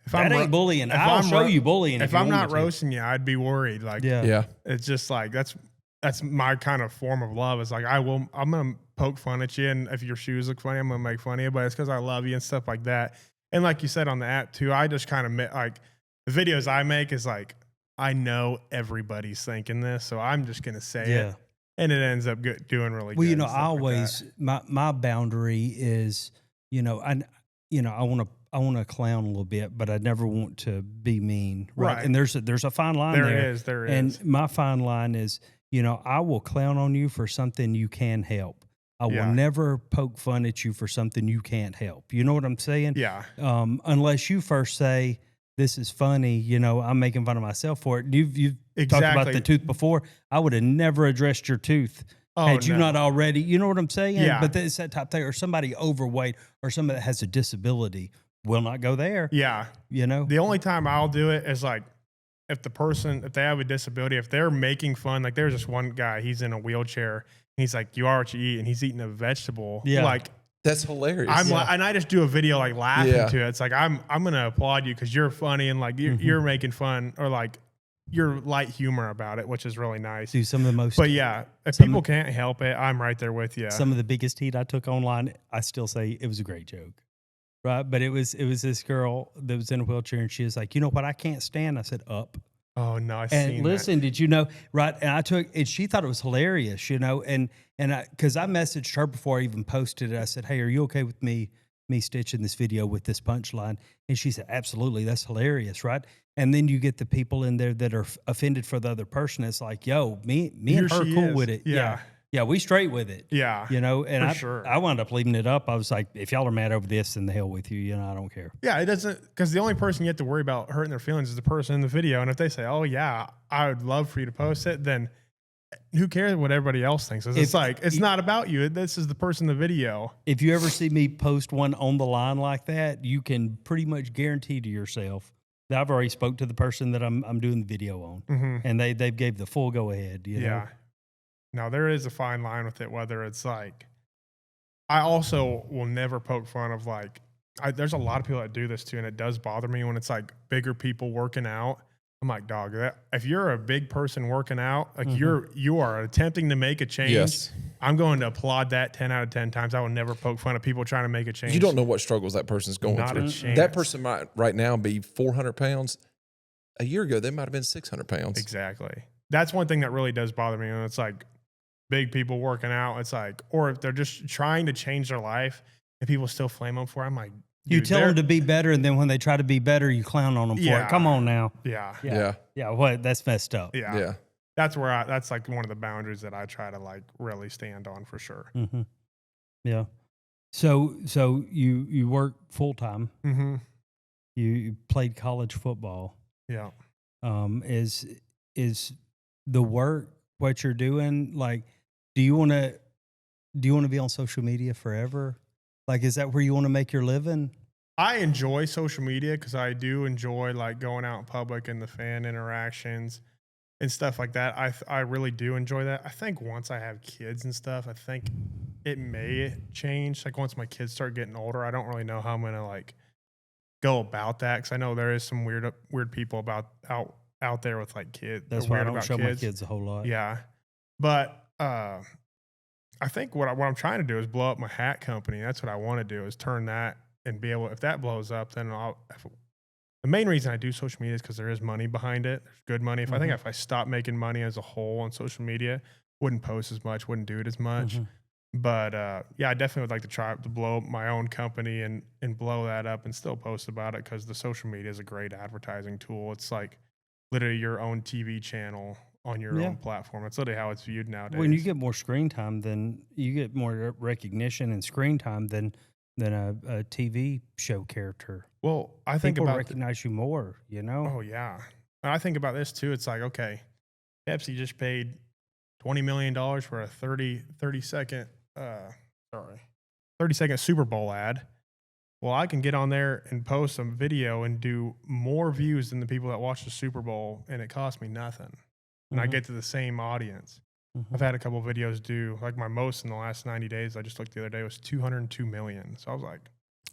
If
that
I'm
ain't bullying.
if
I'll
I'm
show
ro-
you bullying
If
you
I'm
want
not
me to.
roasting you, I'd be worried. Like,
Yeah.
Yeah.
it's just like that's my kind of form of love. It's like I'm gonna poke fun at you, and if your shoes look funny, I'm gonna make fun of you. But it's because I love you and stuff like that. And like you said on the app too, I just kind of like the videos I make is like I know everybody's thinking this, so I'm just gonna say
Yeah.
it, and it ends up doing really
Well,
good. and
I
stuff like
always my boundary is, I want to clown a little bit, but I never want to be mean, right?
Right.
And there's a fine line
that.
there.
There
And
is.
my fine line is, I will clown on you for something you can help. I will
Yeah.
never poke fun at you for something you can't help. You know what I'm saying?
Yeah.
Unless you first say, this is funny, I'm making fun of myself for it. You've talked about the
Exactly.
tooth before. I would have never addressed your tooth had you
no.
not already, you know what I'm saying?
Yeah.
But it's that type thing, or somebody overweight, or somebody that has a disability will not go there.
Yeah. The only time I'll do it is like if they have a disability, if they're making fun, like there's this one guy, he's in a wheelchair, and he's like, you are what you eat, and he's eating a vegetable.
Yeah.
Like
That's hilarious.
and I just do a video like laughing
Yeah.
to it. It's like I'm gonna applaud you because you're funny and like you're making fun or like you're light humor about it, which is really nice.
Do some of the most.
But yeah, if
some-
people can't help it, I'm right there with you.
Some of the biggest heat I took online, I still say it was a great joke. Right. But it was this girl that was in a wheelchair, and she was like, you know what I can't stand? I said, up.
Oh no, I
And
seen
listen, did you know? Right. And she thought it was hilarious, and because I messaged her before I even posted it. I said, hey, are you okay with me stitching this video with this punchline? And she said, absolutely. That's hilarious. Right. And then you get the people in there that are offended for the other person. It's like, yo, me
Here
and her
she
cool
is.
with it.
Yeah.
Yeah, we straight with it.
Yeah.
And
For
I
sure.
I wound up leaving it up. I was like, if y'all are mad over this, then the hell with you. I don't care.
Yeah, it doesn't, because the only person you have to worry about hurting their feelings is the person in the video. And if they say, oh, yeah, I would love for you to post it, then who cares what everybody else thinks? It's like, it's not about you. This is the person in the video.
If you ever see me post one on the line like that, you can pretty much guarantee to yourself that I've already spoke to the person that I'm doing the video on.
Mm-hmm.
And they've gave the full go ahead.
Yeah. Now, there is a fine line with it, whether it's like, I also will never poke fun of like, there's a lot of people that do this too, and it does bother me when it's like bigger people working out. I'm like, dog, if you're a big person working out, like you are attempting to make a change.
Yes.
I'm going to applaud that 10 out of 10 times. I will never poke fun of people trying to make a change.
You don't know what struggles that person's going
Not
through.
a chance.
That person might right now be 400 pounds. A year ago, they might have been 600 pounds.
Exactly. That's one thing that really does bother me. And it's like big people working out. It's like, or if they're just trying to change their life and people still flame them for it, I'm like,
You tell them to be better, and then when they try to be better, you clown on them for
Yeah.
it. Come on now.
Yeah.
Yeah.
What? That's messed up.
Yeah.
Yeah.
That's where that's like one of the boundaries that I try to like really stand on for sure.
Mm-hmm. Yeah. So you work full time.
Mm-hmm.
You played college football.
Yeah.
Is the work what you're doing? Like, do you want to be on social media forever? Like, is that where you want to make your living?
I enjoy social media because I do enjoy like going out in public and the fan interactions and stuff like that. I really do enjoy that. I think once I have kids and stuff, I think it may change. Like once my kids start getting older, I don't really know how I'm gonna like go about that because I know there is some weird people out there with like kids.
That's
they're
why I
weird
don't
about
show my kids a whole lot.
Yeah, but I think what I'm trying to do is blow up my hat company. That's what I want to do is turn that and be able. If that blows up, then the main reason I do social media is because there is money behind it. There's good money. I think if I stop making money as a whole on social media, wouldn't post as much, wouldn't do it as much. But yeah, I definitely would like to try to blow up my own company and blow that up and still post about it because the social media is a great advertising tool. It's like literally your own TV channel on your own platform. It's literally how it's viewed nowadays.
When you get more screen time, then you get more recognition and screen time than a TV show character.
Well, I think
people
about
recognize you more,
Oh yeah, and I think about this too. It's like, okay, Pepsi just paid $20 million for a 30 second Super Bowl ad. Well, I can get on there and post some video and do more views than the people that watch the Super Bowl, and it costs me nothing. And I get to the same audience. I've had a couple videos do, like my most in the last 90 days, I just looked the other day, was 202 million. So I was like.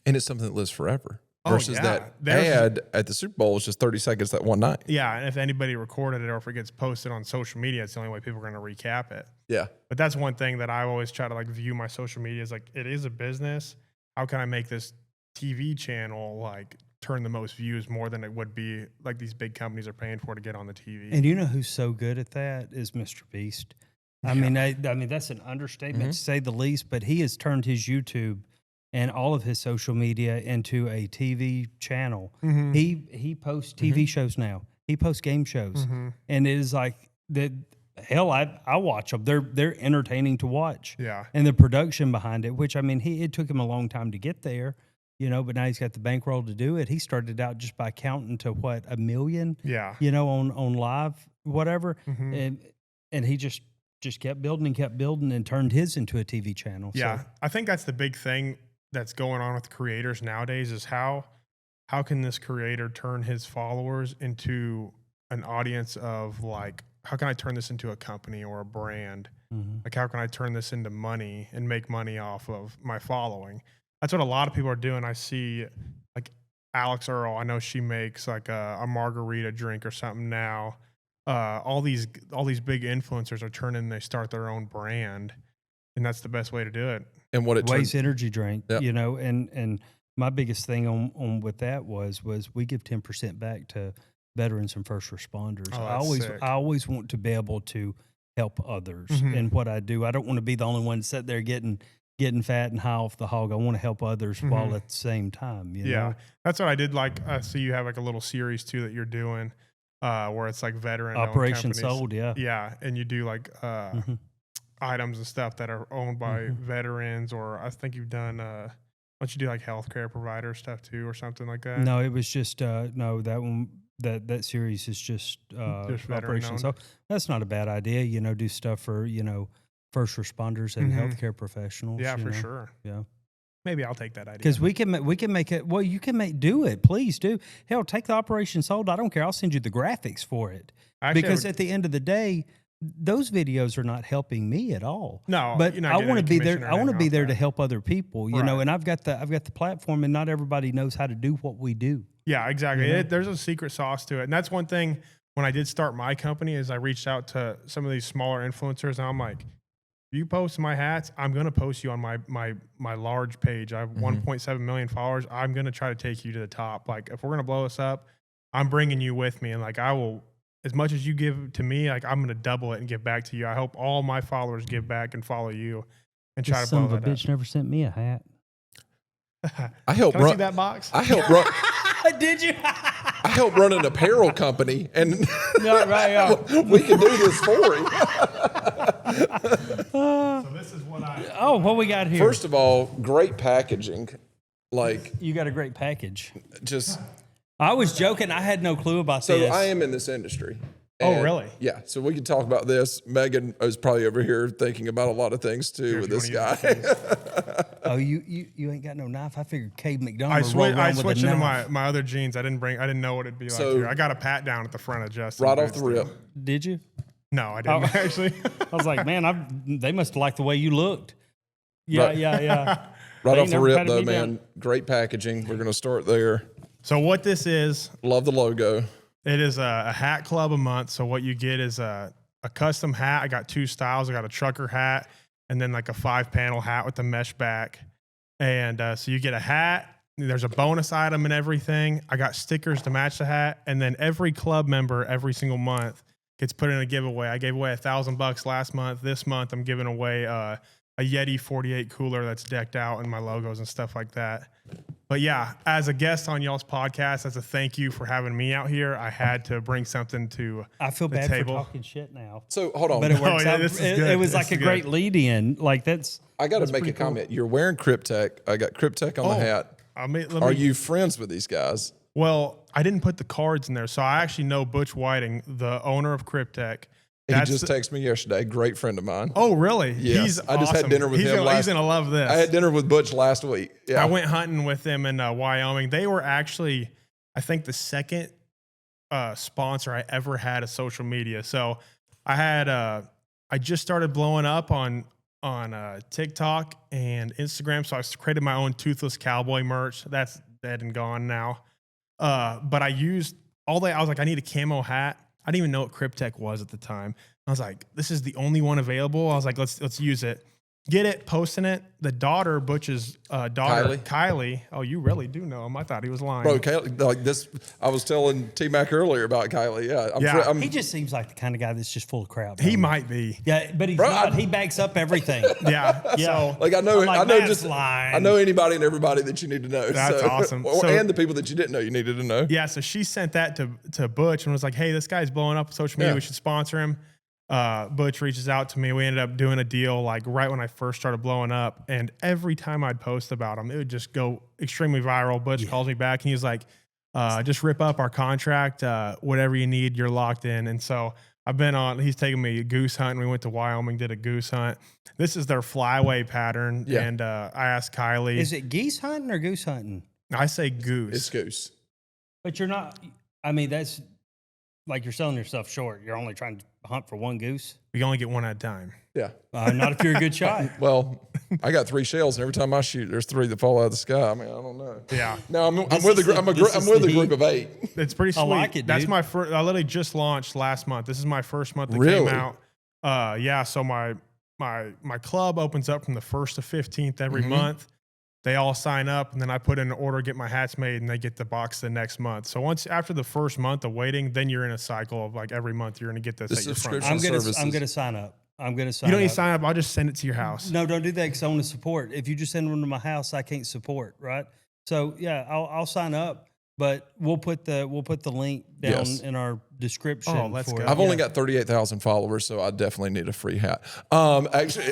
And it's something that lives forever. Versus that
There's
ad at the Super Bowl is just 30 seconds that one night.
Yeah, and if anybody recorded it or if it gets posted on social media, it's the only way people are going to recap it.
Yeah.
But that's one thing that I always try to like view my social media is like, it is a business. How can I make this TV channel like turn the most views more than it would be like these big companies are paying for to get on the TV?
And you know who's so good at that is Mr. Beast. I mean, that's an understatement to say the least, but he has turned his YouTube and all of his social media into a TV channel. He posts TV shows now. He posts game shows, and it is like that. Hell, I watch them. They're entertaining to watch.
Yeah,
and the production behind it, which I mean, it took him a long time to get there, you know. But now he's got the bankroll to do it. He started out just by counting to what, 1 million.
Yeah,
you know, on live whatever, and he just kept building and turned his into a TV channel.
Yeah,
so.
I think that's the big thing that's going on with creators nowadays is how can this creator turn his followers into an audience of like, how can I turn this into a company or a brand? Like, how can I turn this into money and make money off of my following? That's what a lot of people are doing. I see like Alex Earl. I know she makes like a margarita drink or something now. All these big influencers are turning, they start their own brand, and that's the best way to do it.
And what it
Waste energy drink, you know, and my biggest thing on with that was we give 10% back to veterans and first responders. I always want to be able to help others in what I do. I don't want to be the only one sitting there getting fat and high off the hog. I want to help others while at the same time. You know?
That's what I did. Like, so you have like a little series too that you're doing, where it's like veteran
Operation Sold.
Yeah, and you do like items and stuff that are owned by veterans, or I think you've done. Don't you do like healthcare provider stuff too, or something like that?
No, it was just no, that one. That series is just Operation Sold. That's not a bad idea. You know, do stuff for first responders and healthcare professionals.
Yeah, for sure.
Yeah.
Maybe I'll take that idea.
Because we can make it. Well, you can do it. Please do. Hell, take the Operation Sold. I don't care. I'll send you the graphics for it. Because at the end of the day, those videos are not helping me at all.
No,
but I want to be there. I want to be there to help other people. You know, and I've got the platform, and not everybody knows how to do what we do.
Yeah, exactly.
You know?
There's a secret sauce to it, and that's one thing. When I did start my company, is I reached out to some of these smaller influencers, and I'm like, you post my hats, I'm going to post you on my large page. I have 1.7 million followers. I'm going to try to take you to the top. Like, if we're going to blow this up, I'm bringing you with me. And like, I will, as much as you give to me, like I'm going to double it and give back to you. I hope all my followers give back and follow you and try to blow that up.
Son of a bitch never sent me a hat.
I helped
run. See that box?
I helped run.
Did you?
I helped run an apparel company, and we can do this for him.
So this is what
what we got here?
First of all, great packaging. Like,
you got a great package.
Just,
I was joking. I had no clue about this.
So I am in this industry.
Oh, really?
Yeah. So we could talk about this. Megan is probably over here thinking about a lot of things too with this guy.
Oh, you ain't got no knife. I figured Caden McDonald.
I switched into my other jeans. I didn't know what it'd be like here. I got a pat down at the front of Justin.
Right off the rip.
Did you?
No, I didn't actually.
I was like, man, they must have liked the way you looked. Yeah.
Right off the rip, though, man. Great packaging. We're going to start there.
So what this is.
Love the logo.
It is a hat club a month. So what you get is a custom hat. I got 2 styles. I got a trucker hat and then like a 5-panel hat with the mesh back. And so you get a hat. There's a bonus item and everything. I got stickers to match the hat. And then every club member every single month gets put in a giveaway. I gave away $1,000 last month. This month I'm giving away a Yeti 48 cooler that's decked out in my logos and stuff like that. But yeah, as a guest on y'all's podcast, as a thank you for having me out here, I had to bring something to
I feel bad
table.
For talking shit now.
So hold on.
But it works out. It was like a great lead in. Like that's.
I got to make a comment. You're wearing Cryptek. I got Cryptek on the hat. Are you friends with these guys?
Well, I didn't put the cards in there. So I actually know Butch Whiting, the owner of Cryptek.
He just texted me yesterday. Great friend of mine.
Oh, really?
Yeah.
He's
I just had dinner with him
He's going to love this.
I had dinner with Butch last week. Yeah.
I went hunting with them in Wyoming. They were actually, I think, the second sponsor I ever had of social media. So I had, I just started blowing up on TikTok and Instagram. So I created my own Toothless Cowboy merch. That's dead and gone now. But I used I was like, I need a camo hat. I didn't even know what Cryptek was at the time. I was like, this is the only one available. I was like, let's use it. Get it, posting it. The daughter, Butch's daughter, Kylie. Oh, you really do know him. I thought he was lying.
Bro, Kylie, like this, I was telling T-Mac earlier about Kylie. Yeah.
He just seems like the kind of guy that's just full of crap.
He might be.
Yeah, but he's not. He backs up everything.
Yeah.
So,
like I know
lying.
I know anybody and everybody that you need to know.
That's awesome.
And the people that you didn't know you needed to know.
Yeah, so she sent that to Butch and was like, hey, this guy's blowing up on social media. We should sponsor him. Butch reaches out to me. We ended up doing a deal like right when I first started blowing up, and every time I'd post about him, it would just go extremely viral. Butch calls me back and he's like, just rip up our contract, whatever you need, you're locked in. And so he's taking me goose hunting. We went to Wyoming, did a goose hunt. This is their flyway pattern. Yeah. And I asked Kylie,
is it geese hunting or goose hunting?
I say goose.
It's goose.
But you're not, I mean, that's like you're selling yourself short. You're only trying to hunt for one goose.
We only get one at a time.
Yeah.
Not if you're a good shot.
Well, I got 3 shells, and every time I shoot, there's 3 that fall out of the sky. I mean, I don't know.
Yeah.
No, I'm with a group of 8.
It's pretty sweet.
I like it, dude.
That's my first. I literally just launched last month. This is my first month that
Really?
came out. Yeah. So my club opens up from the 1st to 15th every month. They all sign up, and then I put in an order, get my hats made, and they get the box the next month. So after the first month of waiting, then you're in a cycle of like every month you're going to get this at your front.
I'm going to sign up. You don't need to
sign up. I'll just send it to your house.
No, don't do that because I want to support. If you just send one to my house, I can't support, right? So yeah, I'll sign up, but we'll put the link down in our description.
Oh, let's go.
I've only got 38,000 followers, so I definitely need a free hat. Actually,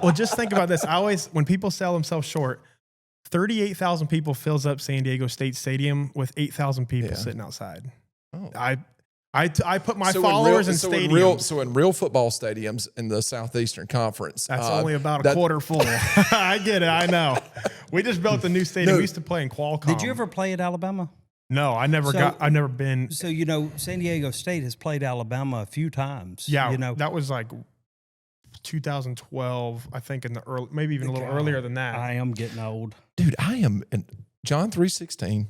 well, just think about this. When people sell themselves short, 38,000 people fills up San Diego State Stadium with 8,000 people sitting outside.
Oh.
I put my followers in stadiums.
So in real football stadiums in the Southeastern Conference,
that's only about a quarter full. I get it. I know. We just built a new stadium. We used to play in Qualcomm.
Did you ever play at Alabama?
No, I've never been.
So, San Diego State has played Alabama a few times.
Yeah. That was like 2012, I think, in the early, maybe even a little earlier than that.
I am getting old.
Dude, I am in John 3:16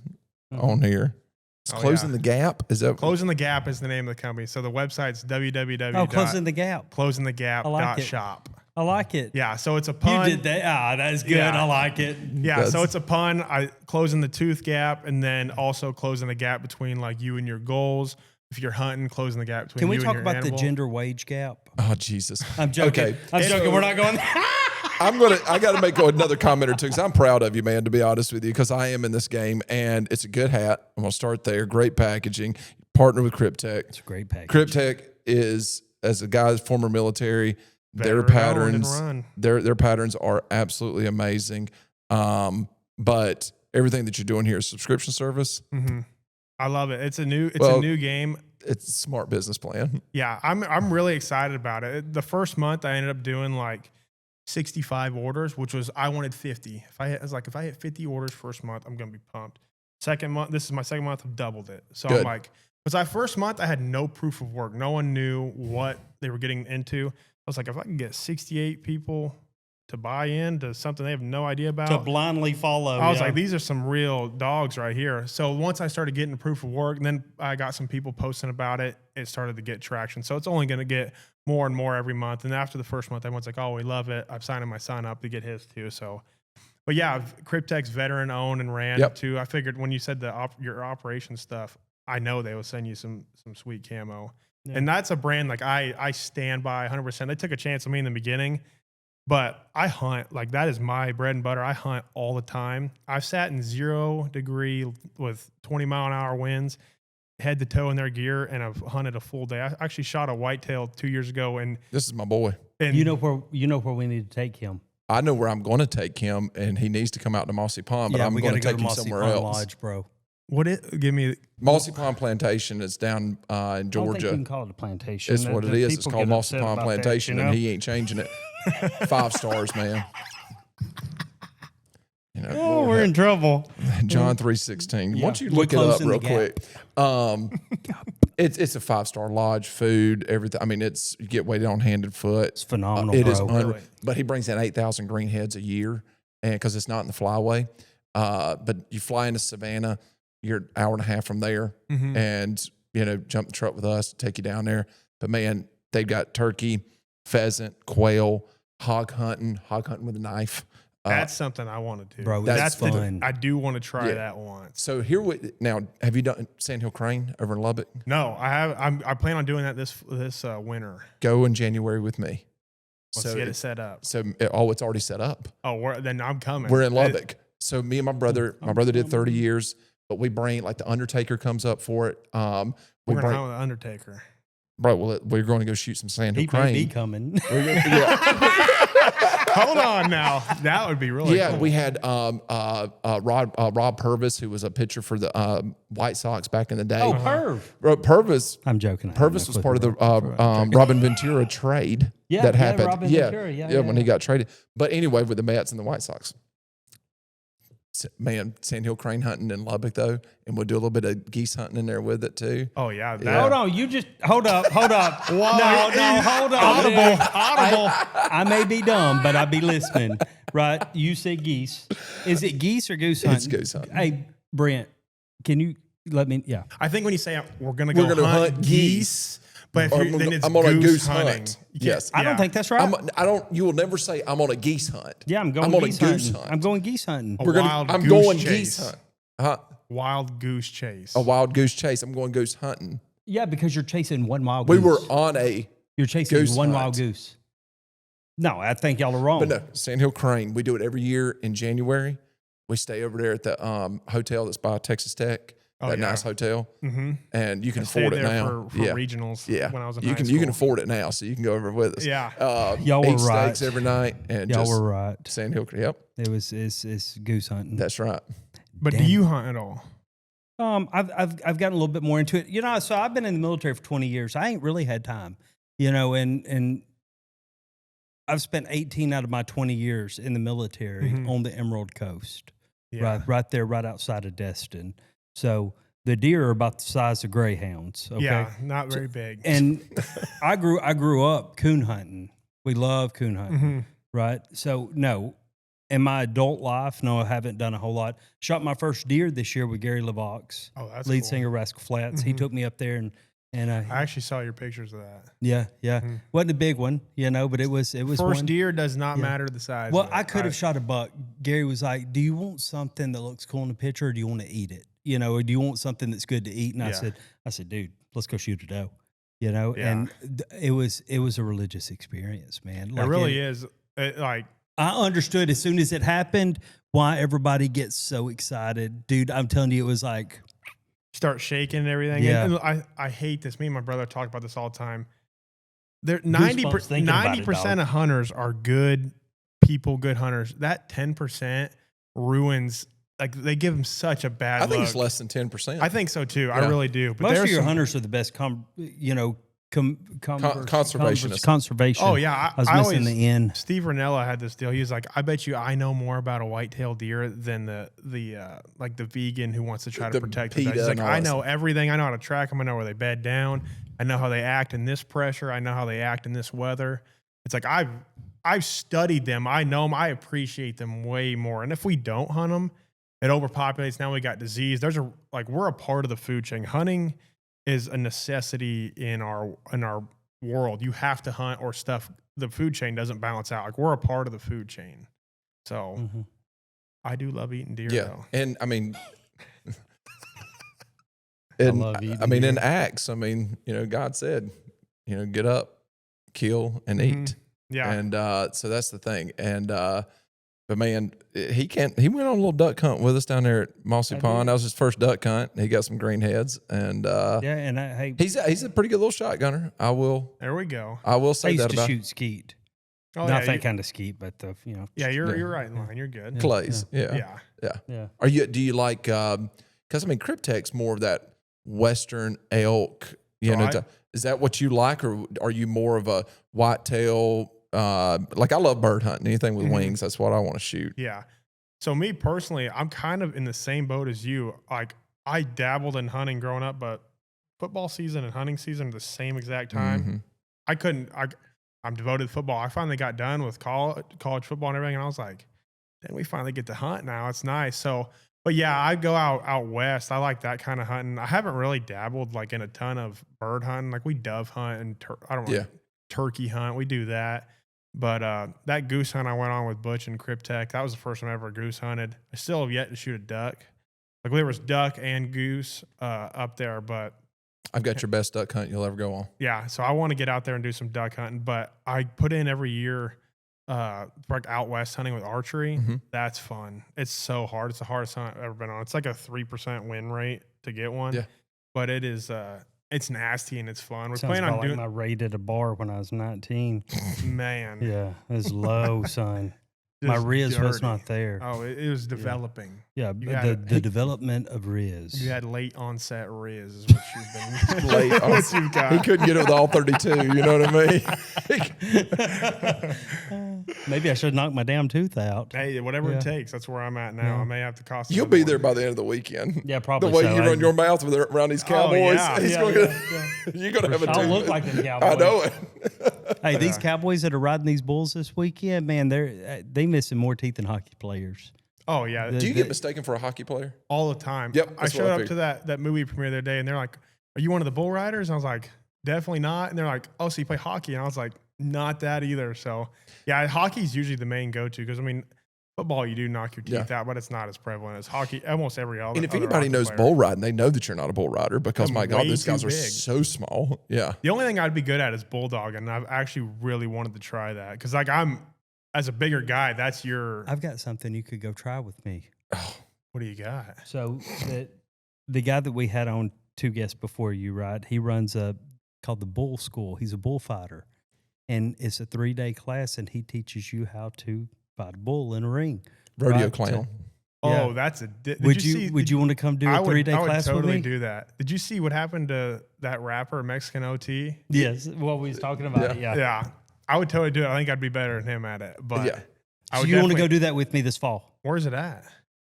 on here. It's Closing the Gap. Is that
Closing the Gap is the name of the company. So the website's www.
Oh, Closing the Gap.
closingthegap.shop.
I like it.
Yeah, so it's a pun.
You did that. That is good.
Yeah.
I like it.
Yeah, so it's a pun. Closing the tooth gap, and then also closing the gap between like you and your goals. If you're hunting, closing the gap between you and your animal.
Can we talk about the gender wage gap?
Oh, Jesus.
I'm joking.
Okay.
I'm joking. We're not going there.
I got to make another comment or two because I'm proud of you, man, to be honest with you, because I am in this game, and it's a good hat. I'm going to start there. Great packaging. Partner with Cryptek.
It's a great package.
Cryptek is, as a guy's former military, their patterns are absolutely amazing. But everything that you're doing here is subscription service.
Mm-hmm. I love it. It's a new game.
It's a smart business plan.
Yeah, I'm really excited about it. The first month I ended up doing like 65 orders, which was, I wanted 50. If I hit 50 orders first month, I'm going to be pumped. Second month, this is my second month, I've doubled it. So good. I'm like, because that first month I had no proof of work. No one knew what they were getting into. I was like, if I can get 68 people to buy into something they have no idea about,
to blindly follow.
I was like, these are some real dogs right here. So once I started getting proof of work, and then I got some people posting about it, it started to get traction. So it's only going to get more and more every month. And after the first month, everyone's like, oh, we love it. I've signed my son up to get his too. So, but yeah, Cryptek's veteran owned and ran too. I figured when you said your operation stuff, I know they will send you some sweet camo. Yeah. And that's a brand like I stand by 100%. They took a chance on me in the beginning, but I hunt, like that is my bread and butter. I hunt all the time. I've sat in 0 degree with 20-mile-an-hour winds, head to toe in their gear, and I've hunted a full day. I actually shot a whitetail 2 years ago, and
this is my boy.
And you know where we need to take him.
I know where I'm going to take him, and he needs to come out to Mossy Pond, but I'm going to take him somewhere else.
Lodge, bro.
Give me
Mossy Pond Plantation is down in
I don't think
Georgia.
you can call it a plantation.
It's what it is. It's
people
called
get
Mossy
upset
Pond
about that,
Plantation,
you know?
and he ain't changing it. 5 stars, man. You know,
Oh,
Lord
we're
help.
in trouble.
John 3:16.
Yeah.
Why don't you
We're
look it up
closing the
real
gap.
quick? It's a 5-star lodge, food, everything. I mean, you get waited on hand and foot.
It's phenomenal,
It
bro.
is unreal.
Really?
But he brings in 8,000 green heads a year, and because it's not in the flyway. But you fly into Savannah, you're an hour and a half from there, and jump the truck with us, take you down there. But man, they've got turkey, pheasant, quail, hog hunting with a knife.
That's something I want to do.
Bro,
that's
fun.
I do want to try
Yeah.
that once.
So now, have you done Sandhill Crane over in Lubbock?
No, I have. I plan on doing that this winter.
Go in January with me.
Let's get it set up.
So it's already set up.
Oh, then I'm coming.
We're in Lubbock. So me and my brother did 30 years, but we bring like the Undertaker comes up for it.
We're going to hunt with the Undertaker.
Bro, we're going to go shoot some Sandhill
He
Crane.
may be coming.
Hold on now. That would be really cool.
We had Rob Purvis, who was a pitcher for the White Sox back in the day.
Oh, Perv.
Purvis.
I'm joking.
Purvis was part of the Robin Ventura trade that happened.
Robin Ventura.
When he got traded. But anyway, with the Mets and the White Sox. Man, Sandhill Crane hunting in Lubbock though, and we'll do a little bit of geese hunting in there with it too.
Oh yeah.
Hold on, hold up. Hold up. No, hold on.
Audible.
I may be dumb, but I be listening. Right? You say geese. Is it geese or goose hunting?
It's goose hunting.
Hey, Brent, can you let me? Yeah.
I think when you say we're going to go
gonna
hunt geese, but then it's
I'm on a goose
hunting.
hunt. Yes.
I don't think that's right.
You will never say I'm on a geese hunt.
Yeah, I'm going
I'm on
geese
a goose
hunting.
hunt.
I'm going geese hunting.
I'm going geese hunt.
Wild goose chase.
A wild goose chase. I'm going goose hunting.
Yeah, because you're chasing one wild
We
goose.
were on a
You're chasing
goose
one
hunt.
wild goose. No, I think y'all are wrong.
But no, Sandhill Crane. We do it every year in January. We stay over there at the hotel that's by Texas Tech. That nice hotel, and you can afford it now.
For regionals. When I was in high
you
school.
can afford it now, so you can go over with us.
Yeah,
y'all were
eat
right.
steaks every night, and
y'all
just
were right.
Sandhill. Yep,
It's goose hunting.
that's right.
But do you hunt at all?
I've gotten a little bit more into it. So I've been in the military for 20 years. I ain't really had time, and I've spent 18 out of my 20 years in the military on the Emerald Coast, right there, right outside of Destin. So the deer are about the size of greyhounds. Okay?
Yeah, not very big.
And I grew up coon hunting. We love coon hunting, right? So no, in my adult life, no, I haven't done a whole lot. Shot my first deer this year with Gary LaVox, lead singer Rascal Flatts. He took me up there and I
actually saw your pictures of that.
Yeah. Wasn't a big one, but it was
first
one.
deer does not matter the size.
Well, I could have shot a buck. Gary was like, "Do you want something that looks cool in the picture, or do you want to eat it? Or do you want something that's good to eat?" And I said, "Dude, let's go shoot a doe." And it was a religious experience, man.
It really is.
I understood as soon as it happened why everybody gets so excited, dude. I'm telling you, it was like
start shaking and everything.
Yeah.
And I hate this. Me and my brother talk about this all the time. 90% of hunters are good people, good hunters. That 10% ruins. Like they give them such a bad.
I think
look.
it's less than 10%.
I think so too. I really do. But
most of your hunters are the best.
Conservationists.
Conservation.
Oh yeah,
I was missing the end.
Steve Ranella had this deal. He was like, "I bet you I know more about a white-tailed deer than the vegan who wants to try to protect it." He's like, "I know everything. I know how to track them. I know where they bed down. I know how they act in this pressure. I know how they act in this weather." It's like I've studied them. I know them. I appreciate them way more. And if we don't hunt them, it overpopulates. Now we got disease. We're a part of the food chain. Hunting is a necessity in our world. You have to hunt or stuff. The food chain doesn't balance out. Like we're a part of the food chain. So I do love eating deer though.
And I mean in Acts, God said, get up, kill and eat.
Yeah.
And so that's the thing. And but man, he went on a little duck hunt with us down there at Mossy Pond. That was his first duck hunt. He got some green heads, and he's a pretty good little shotgunner.
There we go.
I will say
I used
that
to
about
shoot skeet.
Oh,
Not that kind of skeet, but
Yeah, you're right in line. You're good.
clays. Yeah.
Yeah.
Are you? Do you like? Because I mean, Cryptek's more of that Western elk. You know,
Right.
is that what you like, or are you more of a whitetail? Like I love bird hunting. Anything with wings, that's what I want to shoot.
Yeah. So me personally, I'm kind of in the same boat as you. Like I dabbled in hunting growing up, but football season and hunting season are the same exact time.
Mm-hmm.
I couldn't. I'm devoted to football. I finally got done with college football and everything, and I was like, then we finally get to hunt now. It's nice. So, but yeah, I go out west. I like that kind of hunting. I haven't really dabbled like in a ton of bird hunting. Like we dove hunt and I don't know, turkey hunt. We do that. But that goose hunt I went on with Butch and Cryptek, that was the first time I ever goose hunted. I still have yet to shoot a duck. Like there was duck and goose up there, but
I've got your best duck hunt you'll ever go on.
yeah, so I want to get out there and do some duck hunting. But I put in every year like out west hunting with archery. That's fun. It's so hard. It's the hardest hunt I've ever been on. It's like a 3% win rate to get one.
Yeah.
But it is it's nasty and it's fun. We're
Sounds
planning on
about
doing
like my rate at a bar when I was 19.
man.
Yeah, it was low, son. My
just
Riz was
dirty.
not there.
Oh, it was developing.
Yeah,
You
but
had
the development of Riz.
You had late onset Riz is what you've been
Late
what you've got.
He couldn't get it with all 32. You know what I mean?
Maybe I should knock my damn tooth out.
Hey, whatever
Yeah.
it takes. That's where I'm at now.
Yeah.
I may have to cost.
You'll be there by the end of the weekend.
Yeah, probably.
The way
so.
you run your mouth with around these Cowboys, he's
yeah,
going you're going to have a
I'll
tooth.
look like them Cowboys.
I know it.
Hey, these Cowboys that are riding these bulls this weekend, man, they missing more teeth than hockey players.
Oh yeah,
Do you get mistaken for a hockey player?
all the time.
Yep,
I
that's
showed
what I
up to that movie premiere the other day, and they're like, "Are you one of the bull riders?" And I was like, "Definitely not." And they're like, "Oh, so you play hockey?" And I was like, "Not that either." So yeah, hockey's usually the main go-to because I mean, football you do knock your teeth out, but it's not as prevalent as hockey. Almost every other.
And if
other
anybody
hockey
knows
player.
bull riding, they know that you're not a bull rider because
I'm
my God,
way
these guys
too
are
big.
so small. Yeah.
The only thing I'd be good at is bulldog, and I've actually really wanted to try that because like as a bigger guy, that's your.
I've got something you could go try with me.
What do you got?
So the guy that we had on 2 guests before you, right? He runs a called the Bull School. He's a bullfighter, and it's a 3-day class, and he teaches you how to fight a bull in a ring.
Rodeo
Right,
clown.
Yeah.
Oh, that's a.
Would you want to come do a 3-day class
I would totally
with me?
do that. Did you see what happened to that rapper Mexican OT?
Yes. What we was talking about. Yeah.
Yeah, I would totally do it. I think I'd be better than him at it. But
Yeah.
I
So
would
you want to go
definitely-
do that with me this fall?
Where's it at?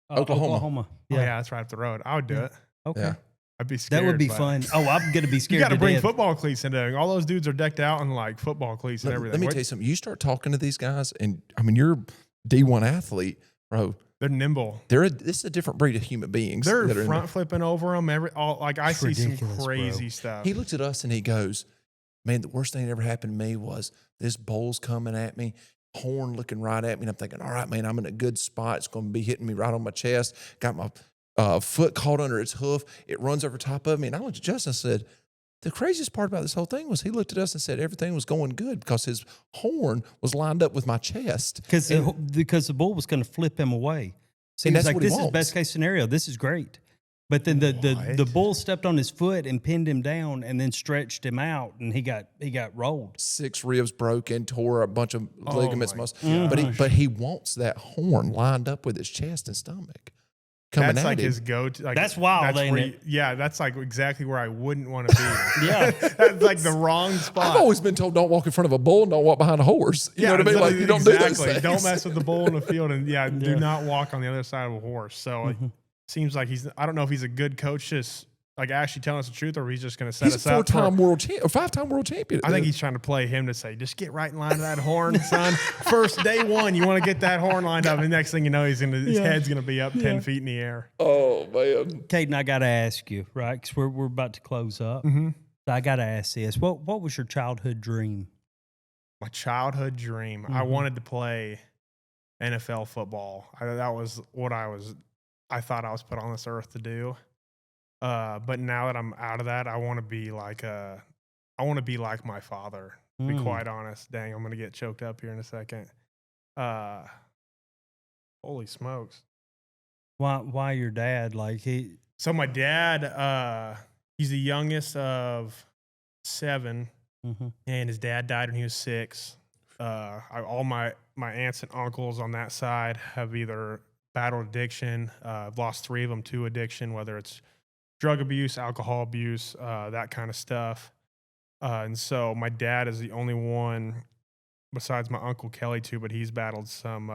Oklahoma.
Yeah, yeah, that's right up the road. I would do it.
Okay.
Yeah.
I'd be scared.
That would be
but
fun. Oh, I'm gonna be
You
scared.
got to
to
bring
death.
football cleats into it. All those dudes are decked out in like football cleats and everything.
Let me tell you something. You start talking to these guys, and I mean, you're a D1 athlete, bro.
They're nimble.
This is a different breed of human beings.
They're
that are in
front flipping over them. I see some
ridiculous,
crazy
bro.
stuff.
He looks at us and he goes, "Man, the worst thing that ever happened to me was this bull's coming at me, horn looking right at me." And I'm thinking, all right, man, I'm in a good spot. It's going to be hitting me right on my chest. Got my foot caught under its hoof. It runs over top of me. And I looked at Justin and said, the craziest part about this whole thing was he looked at us and said everything was going good because his horn was lined up with my chest.
Because the bull was going to flip him away. So
And
he's
that's
like,
what he
this is
wants.
best case scenario. This is great. But then the
What?
bull stepped on his foot and pinned him down and then stretched him out, and he got rolled.
6 ribs broken, tore a bunch of
Oh
ligaments.
my
But he wants that horn lined up with his chest and stomach. Coming
That's
at
like
him.
his go-to. Like,
That's wild, ain't
where
it?
yeah, that's like exactly where I wouldn't want to be.
Yeah.
That's like the wrong spot.
I've always been told don't walk in front of a bull and don't walk behind a horse. You know what I mean? Like you don't do those things.
Don't mess with the bull in the field, and do not walk on the other side of a horse. So it seems like I don't know if he's a good coach, just like actually telling us the truth, or he's just going to set
He's
us
a
up. for-
4-time world champion, or 5-time world champion.
I think he's trying to play him to say, just get right in line to that horn, son. First day one, you want to get that horn lined up, and the next thing you know, his head's going to be up 10 feet in the air.
Oh man.
Caden, I got to ask you, right? Because we're about to close up. So I got to ask this: what was your childhood dream?
My childhood dream. I wanted to play NFL football. That was what I thought I was put on this earth to do. But now that I'm out of that, I want to be like my father. To be quite honest. Dang, I'm gonna get choked up here in a second. Holy smokes!
Why your dad? Like he?
So my dad, he's the youngest of 7, and his dad died when he was 6. All my aunts and uncles on that side have either battled addiction. I've lost 3 of them to addiction, whether it's drug abuse, alcohol abuse, that kind of stuff. And so my dad is the only one besides my uncle Kelly too, but he's battled some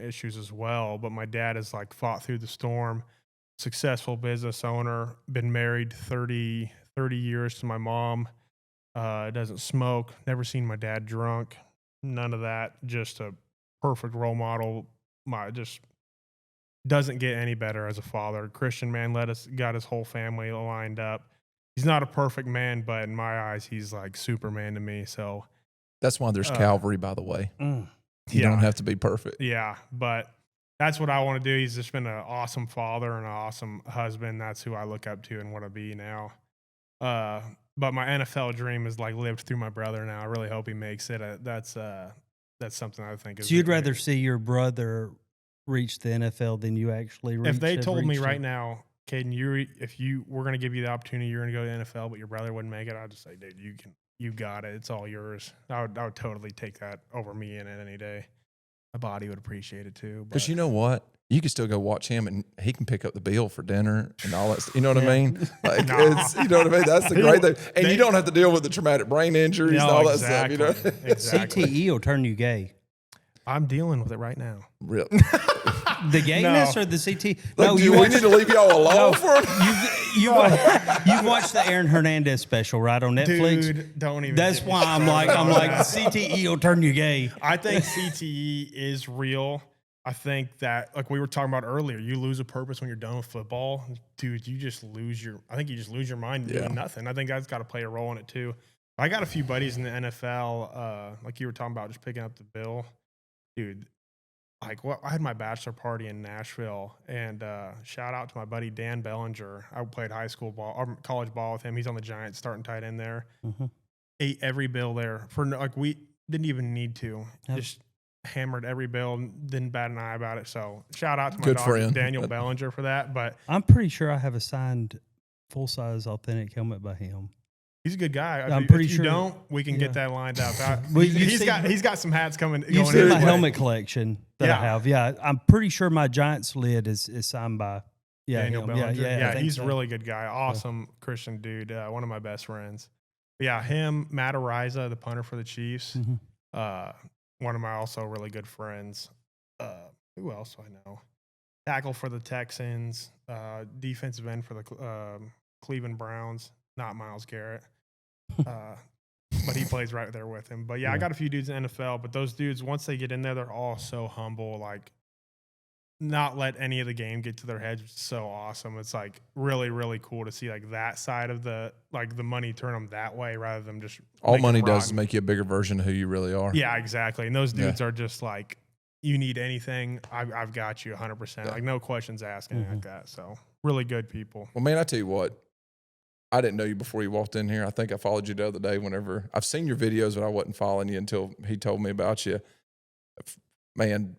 issues as well. But my dad has like fought through the storm, successful business owner, been married 30 years to my mom, doesn't smoke, never seen my dad drunk, none of that, just a perfect role model. Just doesn't get any better as a father. Christian man, got his whole family lined up. He's not a perfect man, but in my eyes, he's like Superman to me. So
That's why there's Calvary, by the way. You
yeah.
don't have to be perfect.
Yeah, but that's what I want to do. He's just been an awesome father and an awesome husband. That's who I look up to and want to be now. But my NFL dream is like lived through my brother now. I really hope he makes it. That's something I think is.
So you'd rather see your brother reach the NFL than you actually reach?
If they told me right
it?
now, Caden, if we're going to give you the opportunity, you're going to go to the NFL, but your brother wouldn't make it, I'd just say, dude, you got it. It's all yours. I would totally take that over me in it any day. My body would appreciate it too.
Because you know what? You can still go watch him, and he can pick up the bill for dinner and all that. You know what I mean? Like it's, you know what I mean? That's the great thing. And you don't have to deal with the traumatic brain injuries and all that stuff. You know,
exactly. CTE will turn you gay.
I'm dealing with it right now.
Really?
The gayness or the CT?
No, we need to leave y'all alone for it.
You've watched the Aaron Hernandez special, right, on Netflix?
Dude, don't even.
That's why I'm like CTE will turn you gay.
I think CTE is real. I think that, like we were talking about earlier, you lose a purpose when you're done with football. Dude, you just lose your mind doing nothing. I think that's got to play a role in it too. I got a few buddies in the NFL, like you were talking about, just picking up the bill. Dude, I had my bachelor party in Nashville, and shout out to my buddy Dan Bellinger. I played high school ball or college ball with him. He's on the Giants, starting tight end there. Mm-hmm. Ate every bill there for we didn't even need to. Yep. Just hammered every bill, didn't bat an eye about it. So shout out to my dog, Daniel Bellinger, for that. But
I'm pretty sure I have a signed full-size authentic helmet by him.
He's a good guy.
I'm pretty sure.
If you don't, we can get that lined up.
Well,
he's got some hats coming.
You've seen my helmet collection that I have. Yeah, I'm pretty sure my Giants lid is signed by
Daniel Bellinger. Yeah, he's a
so.
really good guy. Awesome Christian dude. One of my best friends. But yeah, him, Matt Ariza, the punter for the Chiefs. Mm-hmm. One of my also really good friends. Who else do I know? Tackle for the Texans. Defensive end for the Cleveland Browns. Not Myles Garrett. But he plays right there with him. But yeah, I got a few dudes in the NFL, but those dudes, once they get in there, they're all so humble, like not let any of the game get to their heads, which is so awesome. It's like really, really cool to see like that side of the money turn them that way rather than just
all money does is make you a bigger version of who you really are.
Yeah, exactly. And those dudes are just like, you need anything, I've got you 100%. Like no questions asked, anything like that. So really good people.
Well, man, I tell you what, I didn't know you before you walked in here. I think I followed you the other day whenever I've seen your videos, but I wasn't following you until he told me about you. Man,